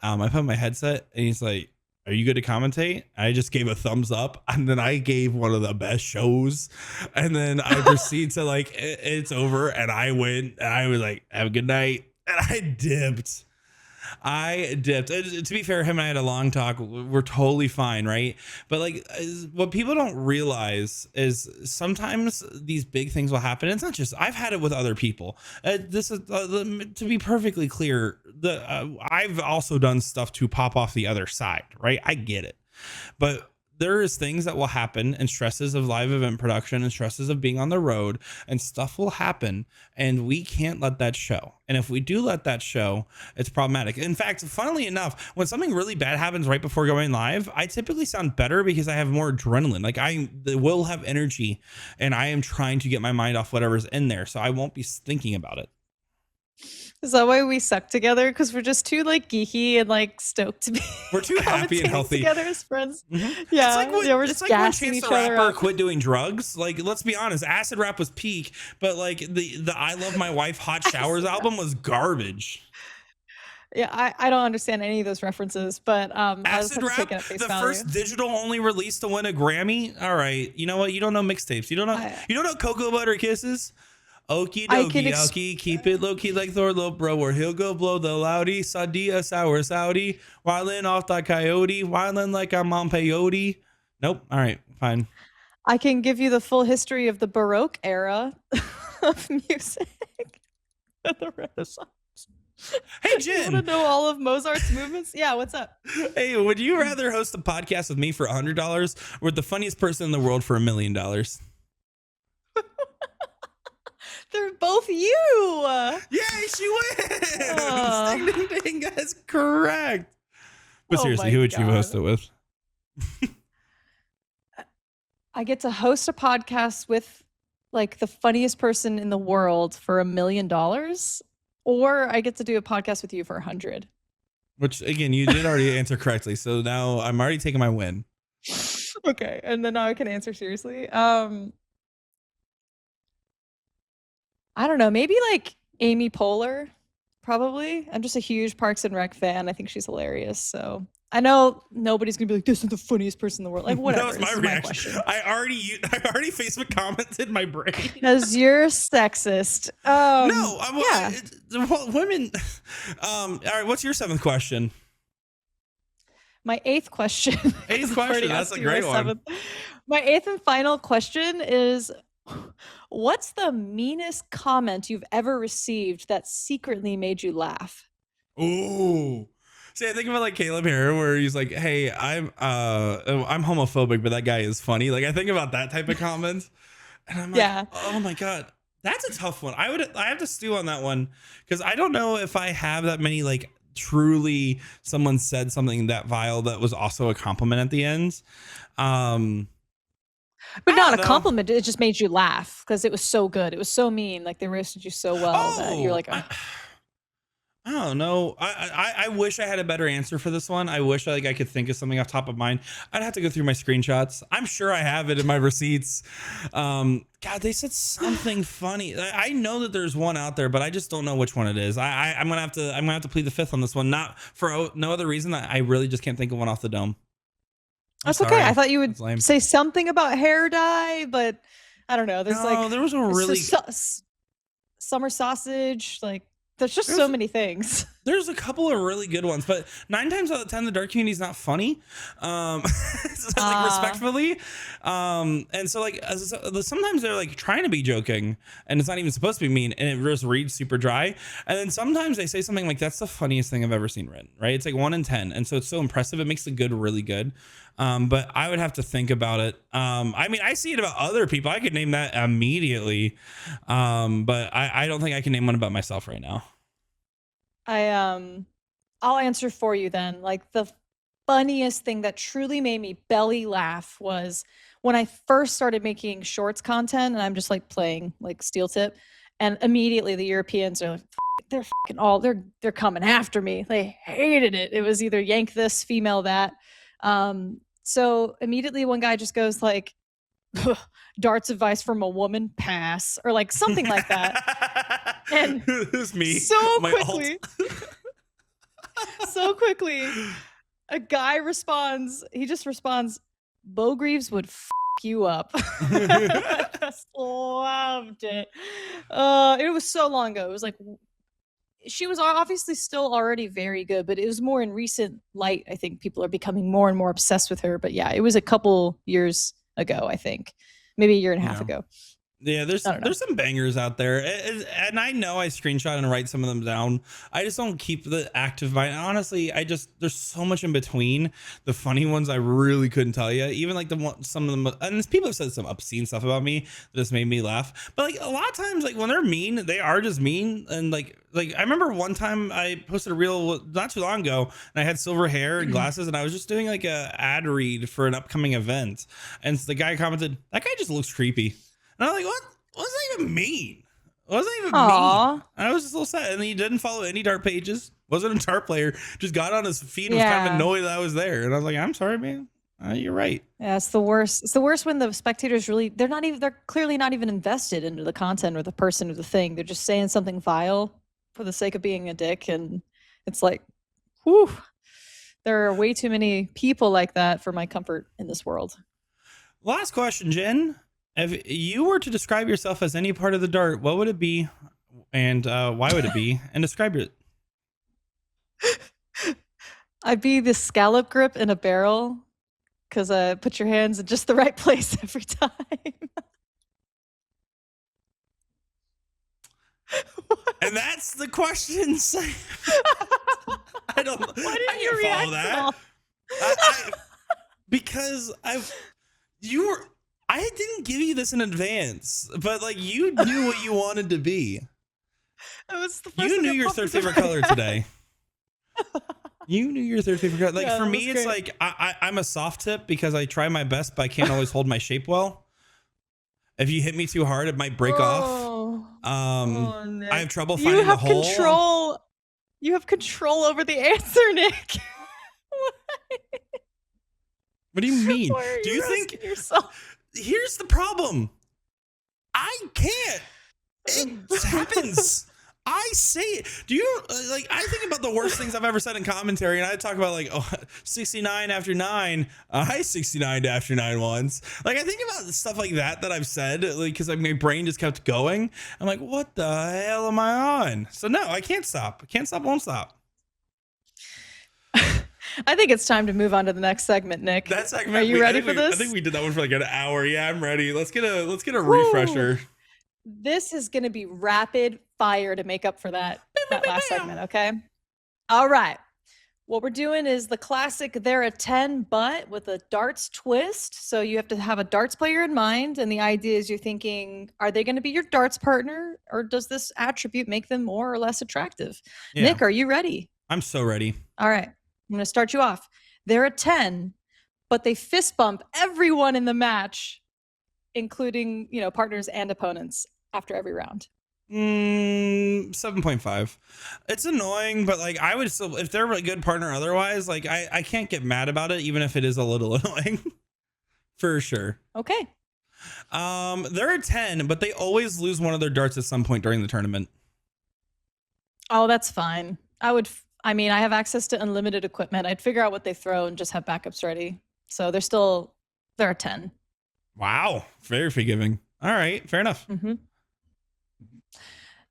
A: I put on my headset, and he's like, "Are you good to commentate?" I just gave a thumbs up, and then I gave one of the best shows, and then I proceed to like, it's over, and I went, and I was like, "Have a good night," and I dipped. To be fair, him and I had a long talk. We're totally fine, right? But like, what people don't realize is sometimes these big things will happen. It's not just, I've had it with other people. This is to be perfectly clear. I've also done stuff to pop off the other side, right? I get it, but there is things that will happen, and stresses of live event production, and stresses of being on the road, and stuff will happen, and we can't let that show. And if we do let that show, it's problematic. In fact, funnily enough, when something really bad happens right before going live, I typically sound better because I have more adrenaline. Like, I will have energy, and I am trying to get my mind off whatever's in there, so I won't be thinking about it.
B: Is that why we suck together? Because we're just too like geeky and like stoked to be.
A: We're too happy and healthy
B: together as friends.
A: Mm-hmm.
B: Yeah, we're
A: it's
B: just
A: like
B: gassing
A: when
B: each
A: Chance the
B: other
A: Rapper
B: up.
A: quit doing drugs. Like, let's be honest, acid rap was peak, but like the I Love My Wife Hot Showers album was garbage.
B: Yeah, I don't understand any of those references, but I just
A: Acid
B: have to take
A: rap,
B: it at face
A: the
B: value.
A: first digital only release to win a Grammy. All right, you know what? You don't know mixtapes. You don't know Cocoa Butter Kisses. Okie dokie, okie, keep it low key like Thorlo, bro, where he'll go blow the loudy, Sadia, sour Saudi, wildin' off the coyote, wildin' like I'm on peyote. Nope. All right, fine.
B: I can give you the full history of the Baroque era of music and the Renaissance.
A: Hey, Jen.
B: You want to know all of Mozart's movements? Yeah, what's up?
A: Hey, would you rather host a podcast with me for $100 or with the funniest person in the world for $1 million?
B: They're both you.
A: Yay, she wins! Ding, ding, ding. That's correct. But seriously, who would you host it with?
B: I get to host a podcast with like the funniest person in the world for $1 million, or I get to do a podcast with you for 100.
A: Which, again, you did already answer correctly. So now I'm already taking my win.
B: Okay, and then now I can answer seriously. I don't know, maybe like Amy Poehler, probably. I'm just a huge Parks and Rec fan. I think she's hilarious. So I know nobody's gonna be like, "This is the funniest person in the world." Like, whatever.
A: That was my reaction. I already Facebook commented my brain
B: because you're sexist.
A: No, women. All right, what's your seventh question?
B: My eighth question.
A: Eighth question. That's a great one.
B: My eighth and final question is, what's the meanest comment you've ever received that secretly made you laugh?
A: Ooh. See, I think about like Caleb here, where he's like, "Hey, I'm homophobic, but that guy is funny." Like, I think about that type of comment, and I'm like, "Oh my god, that's a tough one." I have to stew on that one because I don't know if I have that many like truly someone said something that vile that was also a compliment at the end.
B: But not a compliment. It just made you laugh because it was so good. It was so mean. Like, they roasted you so well that you're like,
A: I don't know. I wish I had a better answer for this one. I wish I could think of something off top of mind. I'd have to go through my screenshots. I'm sure I have it in my receipts. God, they said something funny. I know that there's one out there, but I just don't know which one it is. I'm gonna have to plead the fifth on this one. Not for no other reason. I really just can't think of one off the dome. I'm
B: That's okay.
A: sorry.
B: I thought you would
A: That's lame.
B: say something about hair dye, but I don't know. There's
A: No, there was a really
B: summer sausage. Like there's just
A: there's
B: so many things.
A: there's a couple of really good ones, but 9 times out of 10, the dark community is not funny. So, like respectfully. And so sometimes they're like trying to be joking and it's not even supposed to be mean and it just reads super dry. And then sometimes they say something like, that's the funniest thing I've ever seen written, right? It's like 1 in 10. And so it's so impressive. It makes the good really good. But I would have to think about it. I mean, I see it about other people. I could name that immediately. But I don't think I can name one about myself right now.
B: I'll answer for you then. Like the funniest thing that truly made me belly laugh was when I first started making shorts content and I'm just like playing like steel tip and immediately the Europeans are like they're fucking all they're coming after me. They hated it. It was either yank this, female that. So immediately one guy just goes like darts advice from a woman, pass, or like something like that. And
A: who's me?
B: So
A: My
B: quickly, so quickly, a guy responds. He just responds, "Bo Greaves would f you up." I just loved it. It was so long ago. It was like she was obviously still already very good, but it was more in recent light. I think people are becoming more and more obsessed with her. But yeah, it was a couple years ago. I think maybe a year and a half ago.
A: Yeah, there's some bangers out there, and I know I screenshot and write some of them down. I just don't keep the active mind. Honestly, there's so much in between. The funny ones I really couldn't tell you. Even like some of them, and people have said some obscene stuff about me that just made me laugh. But like a lot of times, like when they're mean, they are just mean. And like I remember one time I posted a reel not too long ago, and I had silver hair and glasses, and I was just doing like a ad read for an upcoming event, and the guy commented, "That guy just looks creepy." And I'm like, what? What does that even mean? What does that even mean? And I was just a little sad. And he didn't follow any dart pages. Wasn't a dart player. Just got on his feed and was kind of annoyed that I was there. And I was like, I'm sorry, man. You're right.
B: Yeah, it's the worst. It's the worst when the spectators they're clearly not even invested into the content or the person or the thing. They're just saying something vile for the sake of being a dick. And it's like, whew, there are way too many people like that for my comfort in this world.
A: Last question, Jen. If you were to describe yourself as any part of the dart, what would it be, and why would it be? And describe it.
B: I'd be the scallop grip in a barrel, because put your hands in just the right place every time.
A: And that's the questions. I don't.
B: Why didn't you react
A: follow that? Because I didn't give you this in advance, but like you knew what you wanted to be. You knew your third favorite color today. You knew your third favorite color. Like for me, it's like I'm a soft tip because I try my best, but I can't always hold my shape well. If you hit me too hard, it might break off. I have trouble finding the hole.
B: You have control over the answer, Nick.
A: What do you mean? Do you think yourself? Here's the problem. I can't. It happens. I say it. Do you like? I think about the worst things I've ever said in commentary, and I talk about like, 69 after 9. I 69 after 9 once. Like I think about stuff like that I've said, like because my brain just kept going. I'm like, what the hell am I on? So no, I can't stop. Can't stop. Won't stop.
B: I think it's time to move on to the next segment, Nick.
A: That segment.
B: Are you ready for this?
A: I think we did that one for like an hour. Yeah, I'm ready. Let's get a refresher.
B: This is going to be rapid fire to make up for that last segment. Okay. All right. What we're doing is the classic "they're a 10 but" with a darts twist. So you have to have a darts player in mind, and the idea is you're thinking, are they going to be your darts partner, or does this attribute make them more or less attractive? Yeah. Nick, are you ready?
A: I'm so ready.
B: All right. I'm going to start you off. They're a 10, but they fist bump everyone in the match, including, partners and opponents after every round.
A: 7.5. It's annoying, but like I would still, if they're a good partner otherwise, like I can't get mad about it, even if it is a little annoying. For sure.
B: Okay.
A: They're a 10, but they always lose one of their darts at some point during the tournament.
B: Oh, that's fine. I mean, I have access to unlimited equipment. I'd figure out what they throw and just have backups ready. So they're a 10.
A: Wow. Very forgiving. All right. Fair enough.
B: Mm-hmm.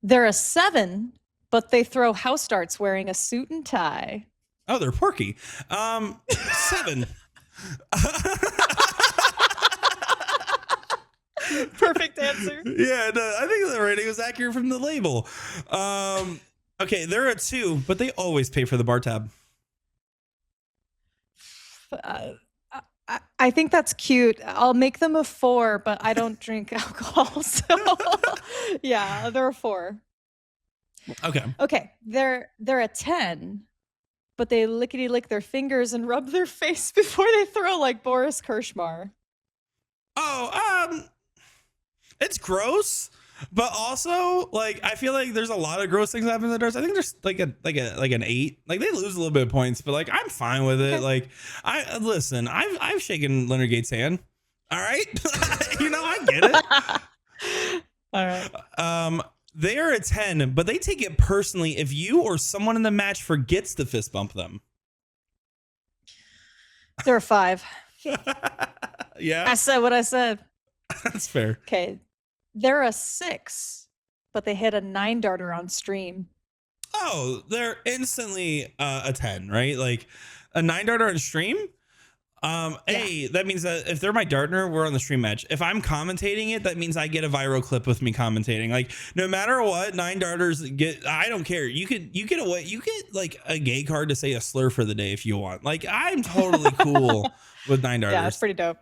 B: They're a 7, but they throw house darts wearing a suit and tie.
A: Oh, they're porky. 7.
B: Perfect answer.
A: Yeah, no, I think the rating was accurate from the label. Okay, they're a 2, but they always pay for the bar tab.
B: I think that's cute. I'll make them a 4, but I don't drink alcohol. So yeah, they're a 4.
A: Okay.
B: They're a 10, but they lickety lick their fingers and rub their face before they throw like Boris Kirschmar.
A: Oh, it's gross, but also like I feel like there's a lot of gross things that happen in the darts. I think there's like an 8. Like they lose a little bit of points, but like I'm fine with it.
B: Okay.
A: Like I've shaken Leonard Gates' hand. All right, I get it.
B: All right.
A: They are a 10, but they take it personally if you or someone in the match forgets to fist bump them.
B: They're a 5.
A: Yeah,
B: I said what I said.
A: that's fair.
B: Okay. They're a 6, but they hit a 9 darter on stream.
A: Oh, they're instantly a 10, right? Like a 9 darter on stream. That means that if they're my dartner, we're on the stream match. If I'm commentating it, that means I get a viral clip with me commentating. Like no matter what, 9 darters I don't care. You get like a gay card to say a slur for the day if you want. Like I'm totally cool with 9 darters.
B: Yeah, it's pretty dope.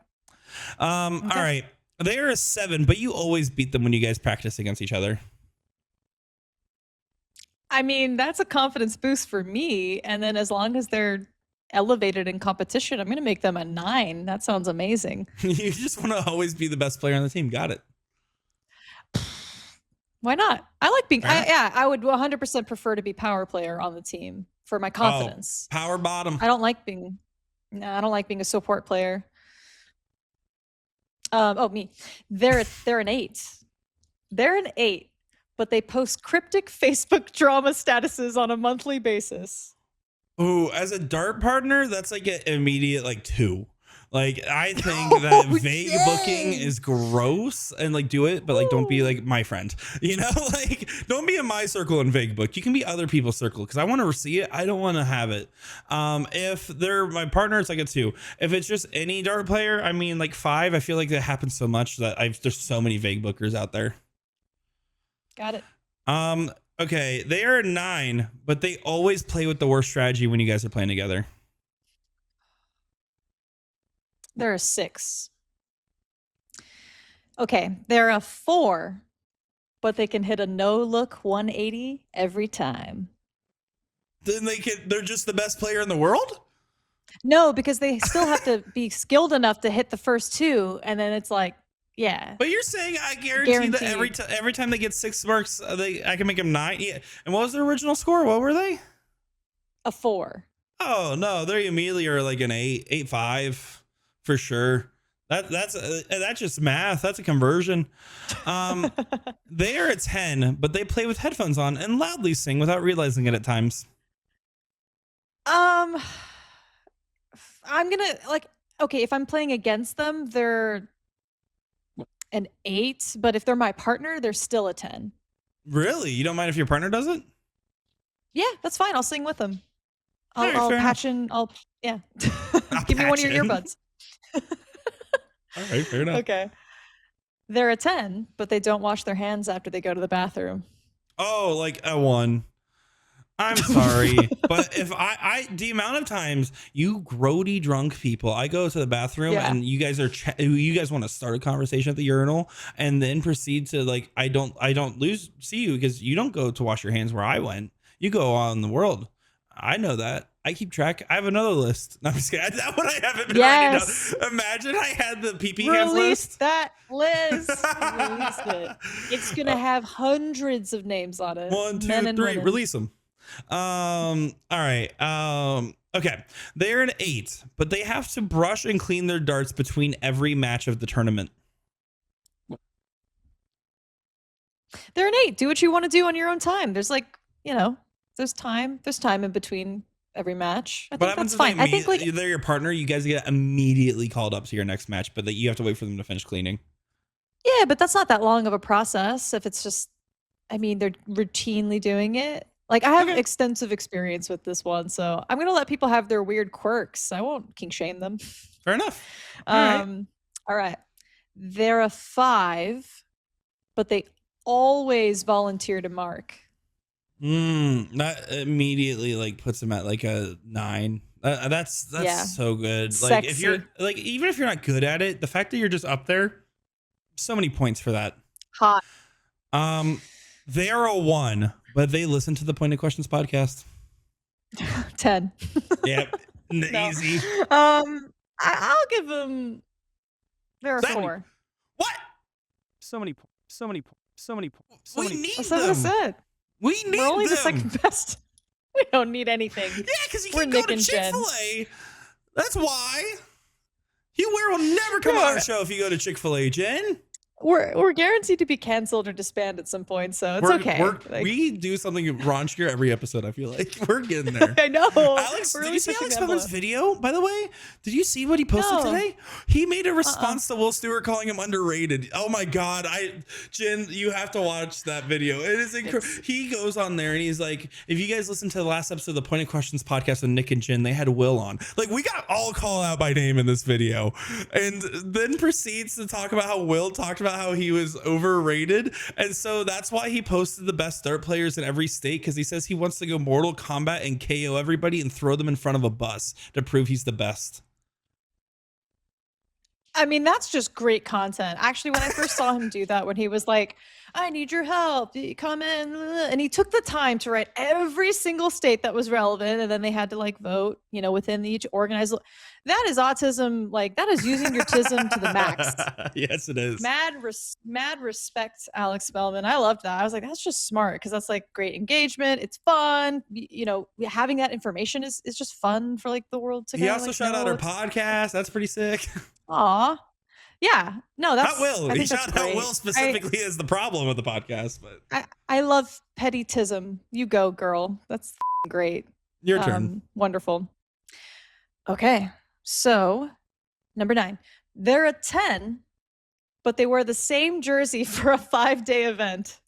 A: Okay. All right. They're a 7, but you always beat them when you guys practice against each other.
B: I mean, that's a confidence boost for me. And then as long as they're elevated in competition, I'm going to make them a 9. That sounds amazing.
A: You just want to always be the best player on the team. Got it.
B: Why not? I like being, I would 100% prefer to be power player on the team for my confidence.
A: Power bottom.
B: I don't like being a support player. Me. They're an 8. They're an 8, but they post cryptic Facebook drama statuses on a monthly basis.
A: Ooh, as a dart partner, that's like an immediate like 2. Like I think that vague booking is gross and like do it, but like don't be like my friend. Like don't be in my circle and vague book. You can be other people's circle because I want to see it. I don't want to have it. If they're my partner, it's like a 2. If it's just any dart player, I mean like 5. I feel like that happens so much that there's so many vague bookers out there.
B: Got it.
A: Okay, they are a 9, but they always play with the worst strategy when you guys are playing together.
B: They're a 6. Okay, they're a 4, but they can hit a no-look 180 every time.
A: Then they're just the best player in the world?
B: No, because they still have to be skilled enough to hit the first 2, and then it's like, yeah.
A: But you're saying I guarantee that every time they get 6 marks, I can make them 9. Yeah. And what was their original score? What were they?
B: A 4.
A: Oh no, they immediately are like an 8.5 for sure. That's just math. That's a conversion. They are a 10, but they play with headphones on and loudly sing without realizing it at times.
B: I'm gonna if I'm playing against them, they're an 8, but if they're my partner, they're still a 10.
A: Really? You don't mind if your partner does it?
B: Yeah, that's fine. I'll sing with them. I'll
A: fair
B: patch in. Give me one of your earbuds.
A: All right, fair enough.
B: Okay. They're a 10, but they don't wash their hands after they go to the bathroom.
A: Oh, like a 1. I'm sorry, but if the amount of times you grody drunk people, I go to the bathroom and you guys want to start a conversation at the urinal and then proceed to like, I don't see you because you don't go to wash your hands where I went. You go out in the world. I know that. I keep track. I have another list. No, I'm just kidding. That one I haven't been
B: Yes.
A: writing down. Imagine I had the PP hands
B: Release
A: list.
B: that list. Release it. It's gonna have hundreds of names on it.
A: 1, 2,
B: Men and
A: 3.
B: women.
A: Release them. All right. Okay. They're an 8, but they have to brush and clean their darts between every match of the tournament.
B: They're an 8. Do what you want to do on your own time. There's like, there's time. There's time in between every match. I think that's fine. I think like
A: they're your partner, you guys get immediately called up to your next match, but that you have to wait for them to finish cleaning.
B: yeah, but that's not that long of a process. If it's just, I mean, they're routinely doing it. Like I have extensive experience with this one, so I'm gonna let people have their weird quirks. I won't kink shame them.
A: Fair enough.
B: All right. They're a 5, but they always volunteer to mark.
A: That immediately like puts them at like a 9. That's so good.
B: Sexy.
A: Like if you're like, even if you're not good at it, the fact that you're just up there, so many points for that.
B: Hot.
A: They are a 1, but they listen to the Pointed Questions podcast.
B: 10.
A: Yep.
B: No.
A: Easy.
B: I'll give them. They're a 4.
A: What?
C: So many points.
A: We need
B: That's what I
A: them.
B: said.
A: We need
B: We're only
A: them.
B: the second best. We don't need anything.
A: Yeah, because you
B: We're
A: can go
B: Nick
A: to
B: and Jen.
A: Chick-fil-A. That's why. Hugh Ware will never come on the show if you go to Chick-fil-A, Jen.
B: We're guaranteed to be canceled or disbanded at some point, so it's okay. Like,
A: We do something raunchier every episode, I feel like. We're getting there.
B: I know.
A: Alex,
B: We're
A: did
B: really
A: you see
B: pushing
A: Alex
B: the
A: Bowman's
B: envelope.
A: video, by the way? Did you see what he posted
B: No.
A: today? He made a response to Will Stewart calling him underrated. Oh my God. Jen, you have to watch that video. It is incredible. He goes on there and he's like, if you guys listen to the last episode of the Pointed Questions podcast with Nick and Jen, they had Will on. Like, we got all called out by name in this video. And then proceeds to talk about how Will talked about how he was overrated. And so that's why he posted the best dart players in every state, because he says he wants to go Mortal Kombat and KO everybody and throw them in front of a bus to prove he's the best.
B: I mean, that's just great content. Actually, when I first saw him do that, when he was like, I need your help, come in. And he took the time to write every single state that was relevant. And then they had to like vote, within each organized. That is autism. Like that is using your tism to the max.
A: Yes, it is.
B: Mad respect, Alex Spellman. I loved that. I was like, that's just smart because that's like great engagement. It's fun. Having that information is just fun for like the world to.
A: He also shout out our podcast. That's pretty sick.
B: Aw. Yeah. No, that's
A: not Will.
B: I
A: He
B: think that's
A: shouted out
B: great.
A: Will specifically as the problem with the podcast, but
B: I love pettytism. You go, girl. That's great.
A: Your turn.
B: Wonderful. Okay. So, number 9. They're a 10, but they wear the same jersey for a 5-day event.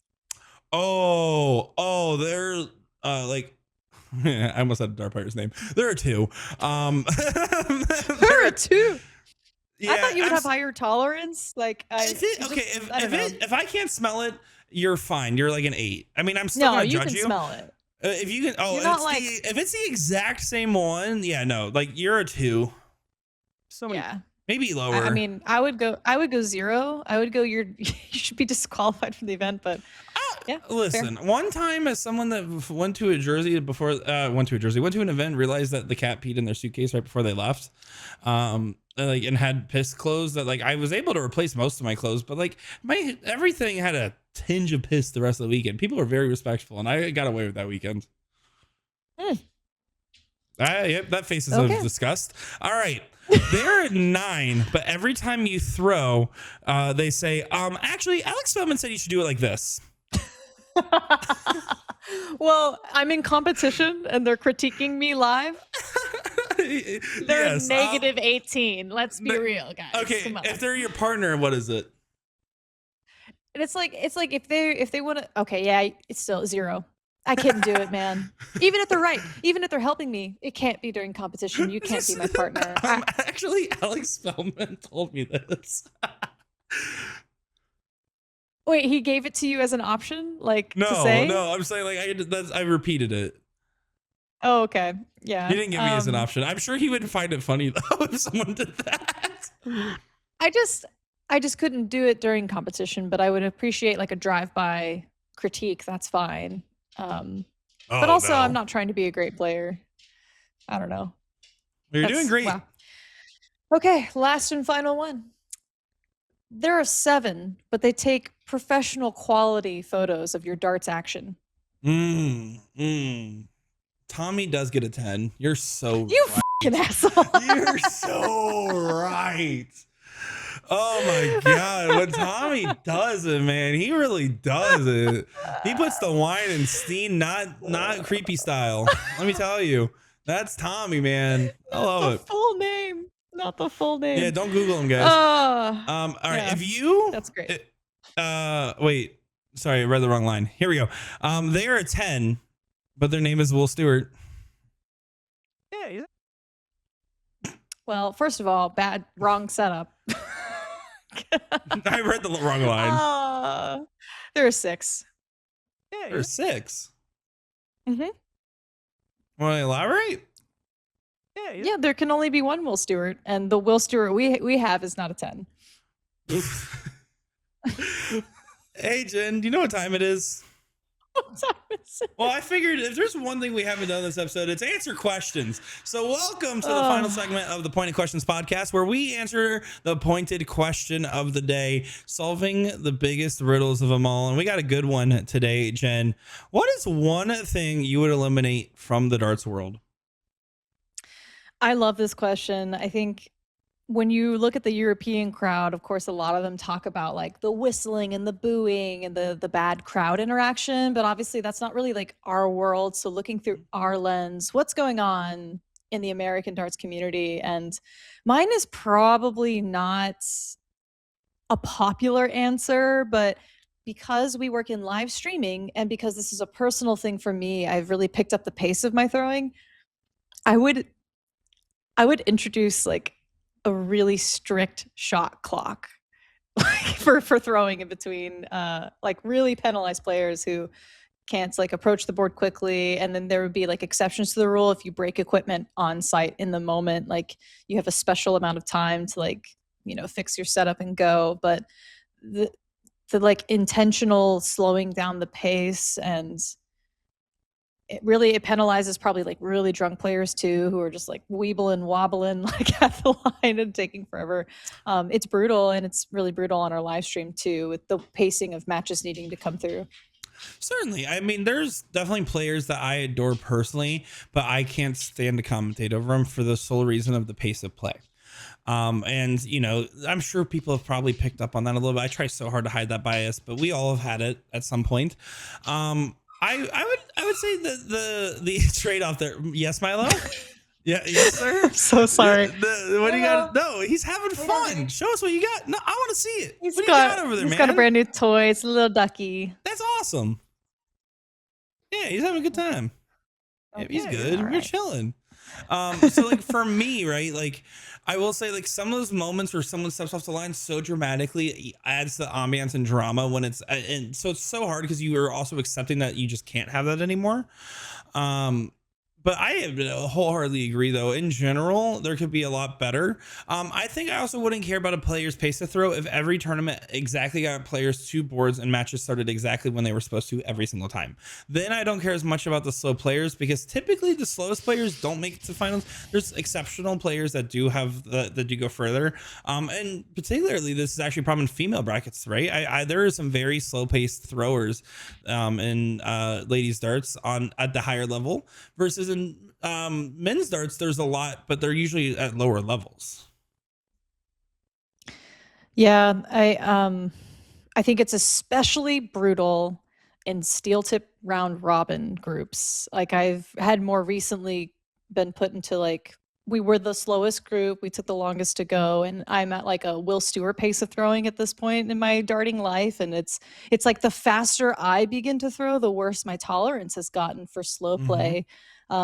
A: They're like I almost said a dart player's name. There are 2.
B: There are 2.
A: Yeah,
B: I thought you would have higher tolerance. Like,
A: if I can't smell it, you're fine. You're like an 8. I mean, I'm still gonna judge you.
B: Smell it.
A: If you can, if it's the exact same one, yeah, no, like you're a 2. Maybe lower.
B: I mean, I would go 0. I would go. You should be disqualified from the event, but yeah.
A: Listen,
B: fair.
A: one time as someone that went to an event, realized that the cat peed in their suitcase right before they left, and had piss clothes that like I was able to replace most of my clothes, but like everything had a tinge of piss the rest of the weekend. People were very respectful, and I got away with that weekend. Yep, that face is of disgust. All right. They're at 9, but every time you throw, they say, actually, Alex Feldman said you should do it like this.
B: Well, I'm in competition and they're critiquing me live. They're negative 18. Let's be real, guys.
A: Okay, if they're your partner, what is it?
B: And it's like if they want to. Okay, yeah, it's still 0. I couldn't do it, man. Even if they're right, even if they're helping me, it can't be during competition. You can't be my partner.
A: Actually, Alex Feldman told me this.
B: Wait, he gave it to you as an option, like
A: no,
B: to say?
A: No, I'm saying like I repeated it.
B: Oh, okay, yeah.
A: He didn't give me as an option. I'm sure he would find it funny though if someone did that.
B: I just couldn't do it during competition, but I would appreciate like a drive-by critique. That's fine. But also, I'm not trying to be a great player. I don't know.
A: You're doing great.
B: Wow. Okay, last and final one. There are 7, but they take professional quality photos of your darts action.
A: Tommy does get a 10. You're so
B: You
A: right.
B: fucking asshole.
A: You're so right. Oh my God. What Tommy does it, man. He really does it. He puts the wine in Steen, not creepy style. Let me tell you. That's Tommy, man. I love it.
B: Full name. Not the full name.
A: Yeah, don't Google him, guys. All right.
B: yeah.
A: If you
B: That's great.
A: Wait. Sorry, I read the wrong line. Here we go. They are a 10, but their name is Will Stewart.
C: Yeah.
B: Well, first of all, wrong setup.
A: I read the wrong line.
B: There are 6.
C: Yeah.
A: There are 6.
B: Mm-hmm.
A: Want to elaborate?
B: Yeah, there can only be one Will Stewart, and the Will Stewart we have is not a 10.
A: Hey, Jen, do you know what time it is?
B: What time is it?
A: Well, I figured if there's one thing we haven't done this episode, it's answer questions. So welcome to the final segment of the Pointed Questions podcast, where we answer the pointed question of the day, solving the biggest riddles of them all. And we got a good one today, Jen. What is one thing you would eliminate from the darts world?
B: I love this question. I think when you look at the European crowd, of course, a lot of them talk about like the whistling and the booing and the bad crowd interaction. But obviously, that's not really like our world. So looking through our lens, what's going on in the American darts community? And mine is probably not a popular answer, but because we work in live streaming and because this is a personal thing for me, I've really picked up the pace of my throwing. I would introduce like a really strict shot clock for throwing in between, like really penalize players who can't like approach the board quickly. And then there would be like exceptions to the rule. If you break equipment on site in the moment, like you have a special amount of time to like, fix your setup and go. But the like intentional slowing down the pace, and it penalizes probably like really drunk players too, who are just like weebling, wobbling like at the line and taking forever. It's brutal, and it's really brutal on our live stream too, with the pacing of matches needing to come through.
A: Certainly. I mean, there's definitely players that I adore personally, but I can't stand to commentate over them for the sole reason of the pace of play. And I'm sure people have probably picked up on that a little bit. I try so hard to hide that bias, but we all have had it at some point. I would say the trade off there. Yes, Milo. Yeah, yes, sir.
B: I'm so sorry.
A: What do you got? No, he's having fun. Show us what you got. No, I want to see it. What do you
B: got
A: over there, man?
B: He's got a brand new toy. It's a little ducky.
A: That's awesome. Yeah, he's having a good time. Yeah, he's good.
B: All
A: We're
B: right.
A: chilling. So like for me, right, like I will say like some of those moments where someone steps off the line so dramatically adds to the ambiance and drama when it's, and so it's so hard because you are also accepting that you just can't have that anymore. But I wholeheartedly agree, though. In general, there could be a lot better. I think I also wouldn't care about a player's pace to throw if every tournament exactly got players 2 boards and matches started exactly when they were supposed to every single time. Then I don't care as much about the slow players, because typically the slowest players don't make it to finals. There's exceptional players that do have that do go further. And particularly, this is actually a problem in female brackets, right? There are some very slow paced throwers in ladies darts at the higher level versus in men's darts. There's a lot, but they're usually at lower levels.
B: Yeah, I think it's especially brutal in steel tip round robin groups. Like I've had more recently been put into like, we were the slowest group, we took the longest to go, and I'm at like a Will Stewart pace of throwing at this point in my darting life. And it's like the faster I begin to throw, the worse my tolerance has gotten for slow play.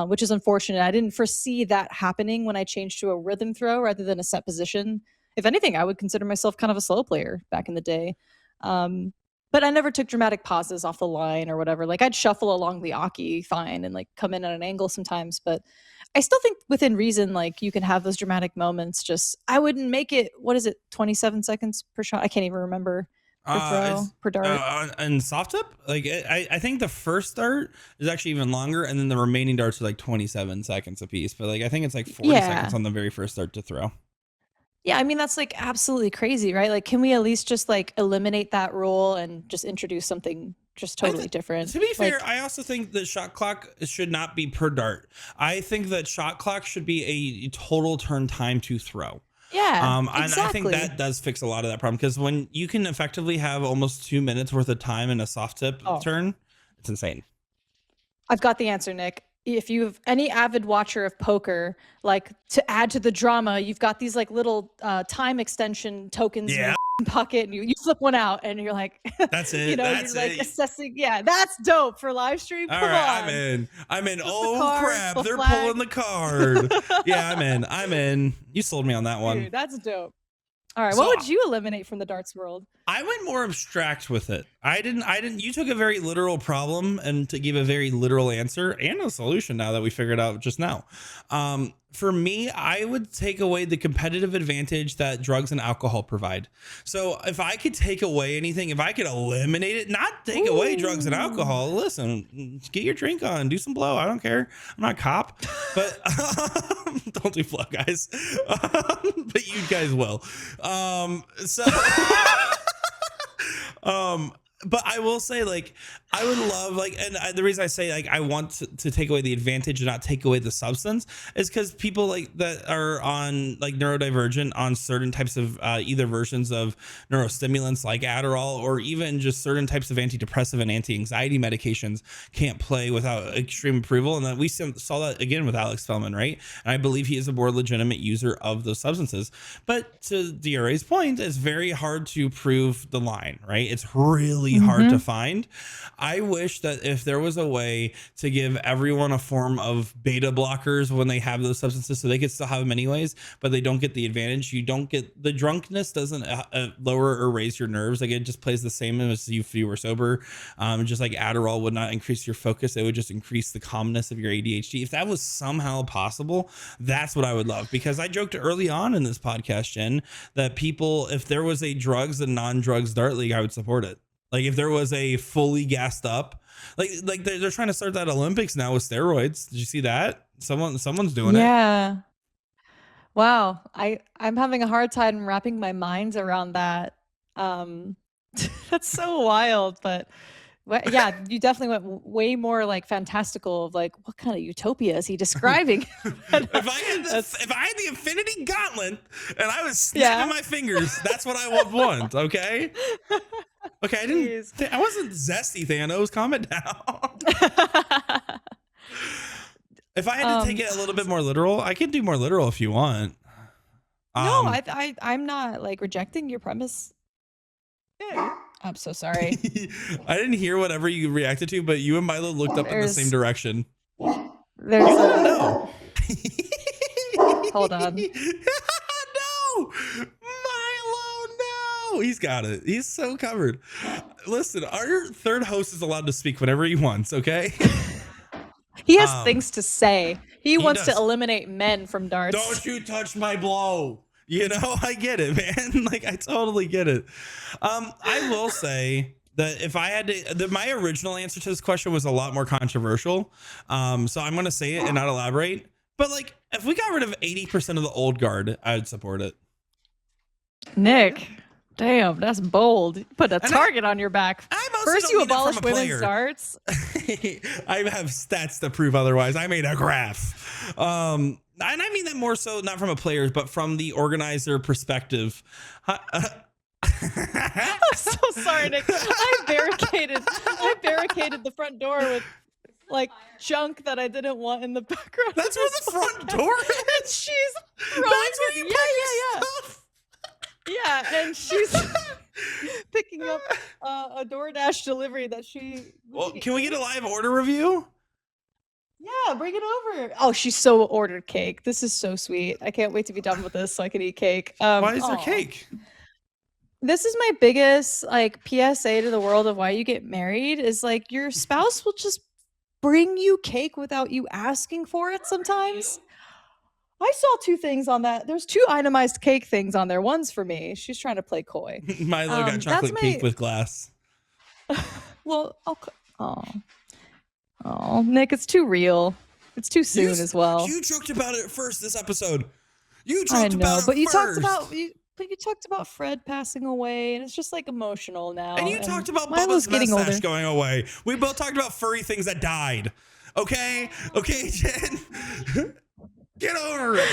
B: Which is unfortunate. I didn't foresee that happening when I changed to a rhythm throw rather than a set position. If anything, I would consider myself kind of a slow player back in the day. But I never took dramatic pauses off the line or whatever. Like I'd shuffle along the Aki fine and like come in at an angle sometimes. But I still think within reason, like you can have those dramatic moments. Just I wouldn't make it, 27 seconds per shot? I can't even remember. per throw,
A: It's
B: per dart?
A: and soft tip. Like I think the first dart is actually even longer, and then the remaining darts are like 27 seconds a piece. But like I think it's like 40 seconds
B: Yeah.
A: on the very first dart to throw.
B: Yeah, I mean that's like absolutely crazy, right? Like, can we at least just like eliminate that rule and just introduce something just totally different?
A: To be fair,
B: Like,
A: I also think the shot clock should not be per dart. I think that shot clock should be a total turn time to throw.
B: yeah,
A: And I think
B: exactly.
A: that does fix a lot of that problem, because when you can effectively have almost 2 minutes worth of time in a soft tip
B: Oh.
A: turn, it's insane.
B: I've got the answer, Nick. If you have any avid watcher of poker, like to add to the drama, you've got these like little time extension tokens in
A: Yeah.
B: your pocket, and you flip one out, and you're like,
A: That's it.
B: you know,
A: That's
B: you're like
A: it.
B: assessing. Yeah, that's dope for live stream.
A: All
B: Come
A: right,
B: on.
A: I'm in.
B: Flip the
A: Oh
B: card,
A: crap,
B: the
A: they're
B: flag.
A: pulling the card. Yeah, I'm in. You sold me on that one.
B: Dude, that's dope. All right,
A: So-
B: what would you eliminate from the darts world?
A: I went more abstract with it. I didn't you took a very literal problem and to give a very literal answer and a solution now that we figured out just now. For me, I would take away the competitive advantage that drugs and alcohol provide. So if I could take away anything, if I could eliminate it, not take away drugs and alcohol, listen, get your drink on, do some blow. I don't care. I'm not a cop, but don't do blow, guys. But you guys will. But I will say, like, I would love, like, and the reason I say, like, I want to take away the advantage and not take away the substance is because people like that are on like neurodivergent on certain types of either versions of neurostimulants like Adderall, or even just certain types of antidepressive and anti-anxiety medications can't play without extreme approval. And that we saw that again with Alex Feldman, right? And I believe he is a more legitimate user of those substances. But to DRA's point, it's very hard to prove the line, right? It's really hard to find. I wish that if there was a way to give everyone a form of beta blockers when they have those substances, so they could still have them anyways, but they don't get the advantage. You don't get the drunkenness, doesn't lower or raise your nerves. Like, it just plays the same as if you were sober. Just like Adderall would not increase your focus, it would just increase the calmness of your ADHD. If that was somehow possible, that's what I would love. Because I joked early on in this podcast, Jen, that people, if there was a drugs and non-drugs dart league, I would support it. Like, if there was a fully gassed up, like they're trying to start that Olympics now with steroids. Did you see that? Someone's doing it.
B: Yeah. Wow. I'm having a hard time wrapping my mind around that. That's so wild, but yeah, you definitely went way more like fantastical of like, what kind of utopia is he describing?
A: If I had the Infinity Gauntlet and I was snapping my fingers, that's what I would want. Okay. Okay, I wasn't zesty, Thanos. Calm it down. If I had to take it a little bit more literal, I could do more literal if you want.
B: No, I'm not like rejecting your premise.
C: Yeah.
B: I'm so sorry.
A: I didn't hear whatever you reacted to, but you and Milo looked up in the same direction.
B: There's
A: No.
B: Hold on.
A: No, Milo, no. He's got it. He's so covered. Listen, our third host is allowed to speak whenever he wants, okay?
B: He has things to say. He wants
A: does.
B: to eliminate men from darts.
A: Don't you touch my blow. You know, I get it, man. Like, I totally get it. I will say that if I had to, my original answer to this question was a lot more controversial. So I'm going to say it and not elaborate. But like, if we got rid of 80% of the old guard, I would support it.
B: Nick, damn, that's bold. Put a target on your back. First, you abolish women's darts.
A: I have stats to prove otherwise. I made a graph. And I mean that more so not from a player, but from the organizer perspective.
B: I'm so sorry, Nick. I barricaded the front door with like junk that I didn't want in the background.
A: That's where the front door is.
B: And she's throwing
A: That's where you
B: it.
A: put your
B: Yeah.
A: stuff.
B: Yeah, and she's picking up a DoorDash delivery that she.
A: Well, can we get a live order review?
B: Yeah, bring it over. Oh, she so ordered cake. This is so sweet. I can't wait to be done with this so I can eat cake.
A: Why is there cake?
B: This is my biggest like PSA to the world of why you get married is like your spouse will just bring you cake without you asking for it sometimes. I saw 2 things on that. There's 2 itemized cake things on there. One's for me. She's trying to play coy.
A: Milo got
B: That's
A: chocolate
B: my.
A: cake with glass.
B: Well, oh, Nick, it's too real. It's too soon as well.
A: You joked about it first this episode. You
B: I
A: joked
B: know,
A: about it
B: but you
A: first.
B: you talked about Fred passing away, and it's just like emotional now.
A: And you talked about
B: Milo's
A: Bubba's
B: getting
A: mustache
B: older.
A: going away. We both talked about furry things that died. Okay, Jen. Get over it.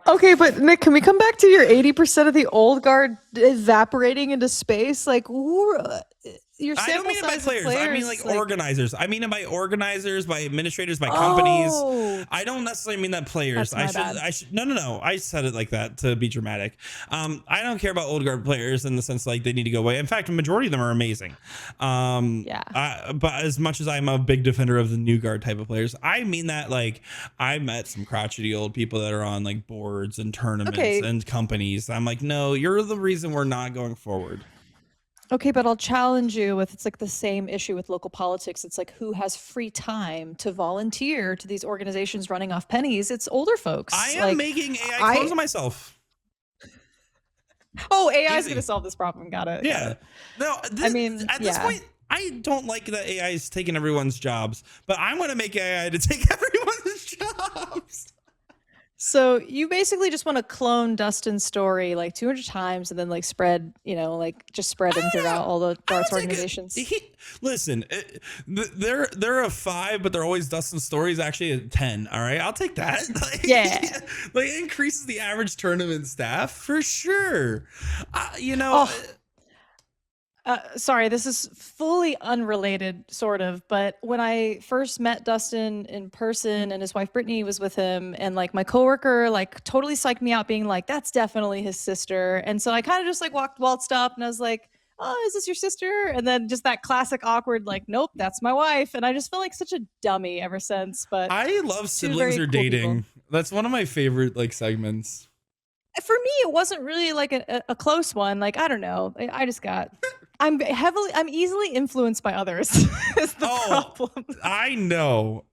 B: Okay, but Nick, can we come back to your 80% of the old guard evaporating into space? Like, your
A: I don't
B: sample
A: mean it by
B: size of
A: players. I mean like organizers. I mean it by organizers, by administrators, by companies.
B: Oh,
A: I don't necessarily mean that players.
B: That's my bad.
A: I should. No. I said it like that to be dramatic. I don't care about old guard players in the sense like they need to go away. In fact, a majority of them are amazing.
B: Yeah.
A: But as much as I'm a big defender of the new guard type of players, I mean that like I met some crotchety old people that are on like boards and tournaments and companies. I'm like, no, you're the reason we're not going forward.
B: Okay, but I'll challenge you with, it's like the same issue with local politics. It's like, who has free time to volunteer to these organizations running off pennies? It's older folks.
A: I am
B: like,
A: making AI clones of myself.
B: Oh, AI is going to solve this problem. Got it.
A: Yeah. No,
B: I mean,
A: at this point, I don't like that AI is taking everyone's jobs, but I'm going to make AI to take everyone's jobs.
B: So you basically just want to clone Dustin's story like 200 times and then like spread, like just spread him throughout all the darts organizations.
A: Listen, they're a 5, but they're always Dustin's stories actually a 10. All right, I'll take that.
B: Yeah,
A: like it increases the average tournament staff for sure.
B: Sorry, this is fully unrelated, sort of. But when I first met Dustin in person and his wife Brittany was with him, and like my coworker like totally psyched me out, being like, "That's definitely his sister." And so I kind of just like waltzed up, and I was like, "Oh, is this your sister?" And then just that classic awkward, like, "Nope, that's my wife." And I just feel like such a dummy ever since. But
A: I love siblings are dating. That's one of my favorite like segments.
B: For me, it wasn't really like a close one. Like, I don't know. I'm easily influenced by others. Is the problem.
A: I know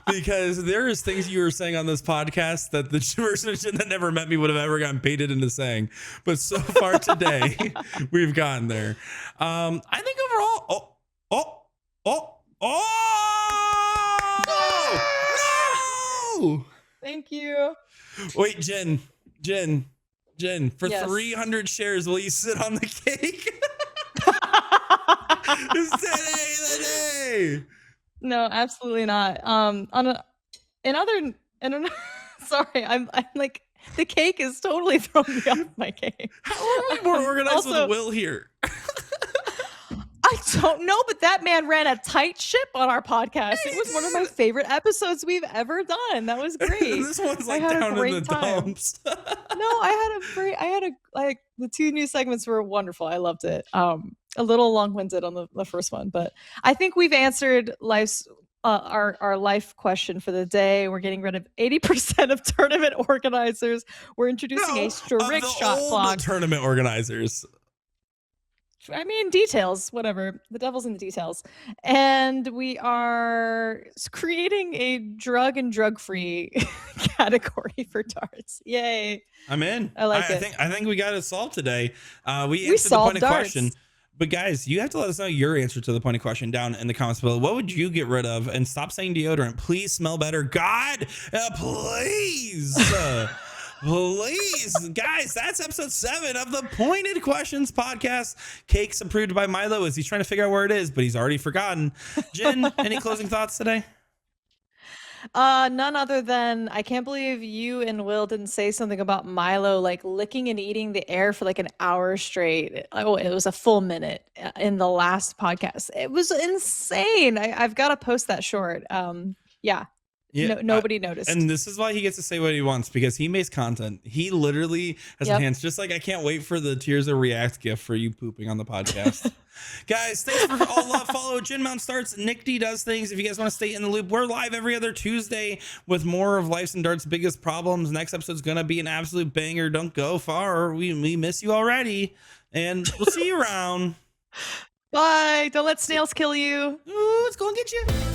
A: because there is things you were saying on this podcast that the person that never met me would have ever gotten baited into saying. But so far today, we've gotten there. I think overall, no!
B: Thank you.
A: Wait, Jen, for
B: Yes.
A: 300 shares, will you sit on the cake? It's today the day.
B: No, absolutely not. Sorry, I'm like, the cake is totally throwing me off my game.
A: How are we more organized with Will here?
B: I don't know, but that man ran a tight ship on our podcast. It was one of my favorite episodes we've ever done. That was great.
A: This one's like down in the dumps.
B: No, like the 2 new segments were wonderful. I loved it. A little long-winded on the first one, but I think we've answered our life question for the day. We're getting rid of 80% of tournament organizers. We're introducing a strict shot clock.
A: Tournament organizers.
B: I mean, details, whatever. The devil's in the details. And we are creating a drug-free category for darts. Yay.
A: I'm in.
B: I like it.
A: I think we got it solved today. We answered the point of question. But guys, you have to let us know your answer to the point of question down in the comments below. What would you get rid of? And stop saying deodorant. Please smell better. God, please. Please, guys, that's episode 7 of the Pointed Questions podcast. Cake's approved by Milo as he's trying to figure out where it is, but he's already forgotten. Jen, any closing thoughts today?
B: None other than I can't believe you and Will didn't say something about Milo like licking and eating the air for like an hour straight. Oh, it was a full minute in the last podcast. It was insane. I've got to post that short. Yeah. Yeah, nobody noticed.
A: And this is why he gets to say what he wants, because he makes content. He literally has enhanced, just like I can't wait for the Tears of React gift for you pooping on the podcast. Guys, thanks for all love. Follow Gin Mount Starts. Nick D does things. If you guys want to stay in the loop, we're live every other Tuesday with more of Life's and Darts' biggest problems. Next episode's going to be an absolute banger. Don't go far. We miss you already. And we'll see you around.
B: Bye. Don't let snails kill you.
A: Ooh, it's going to get you.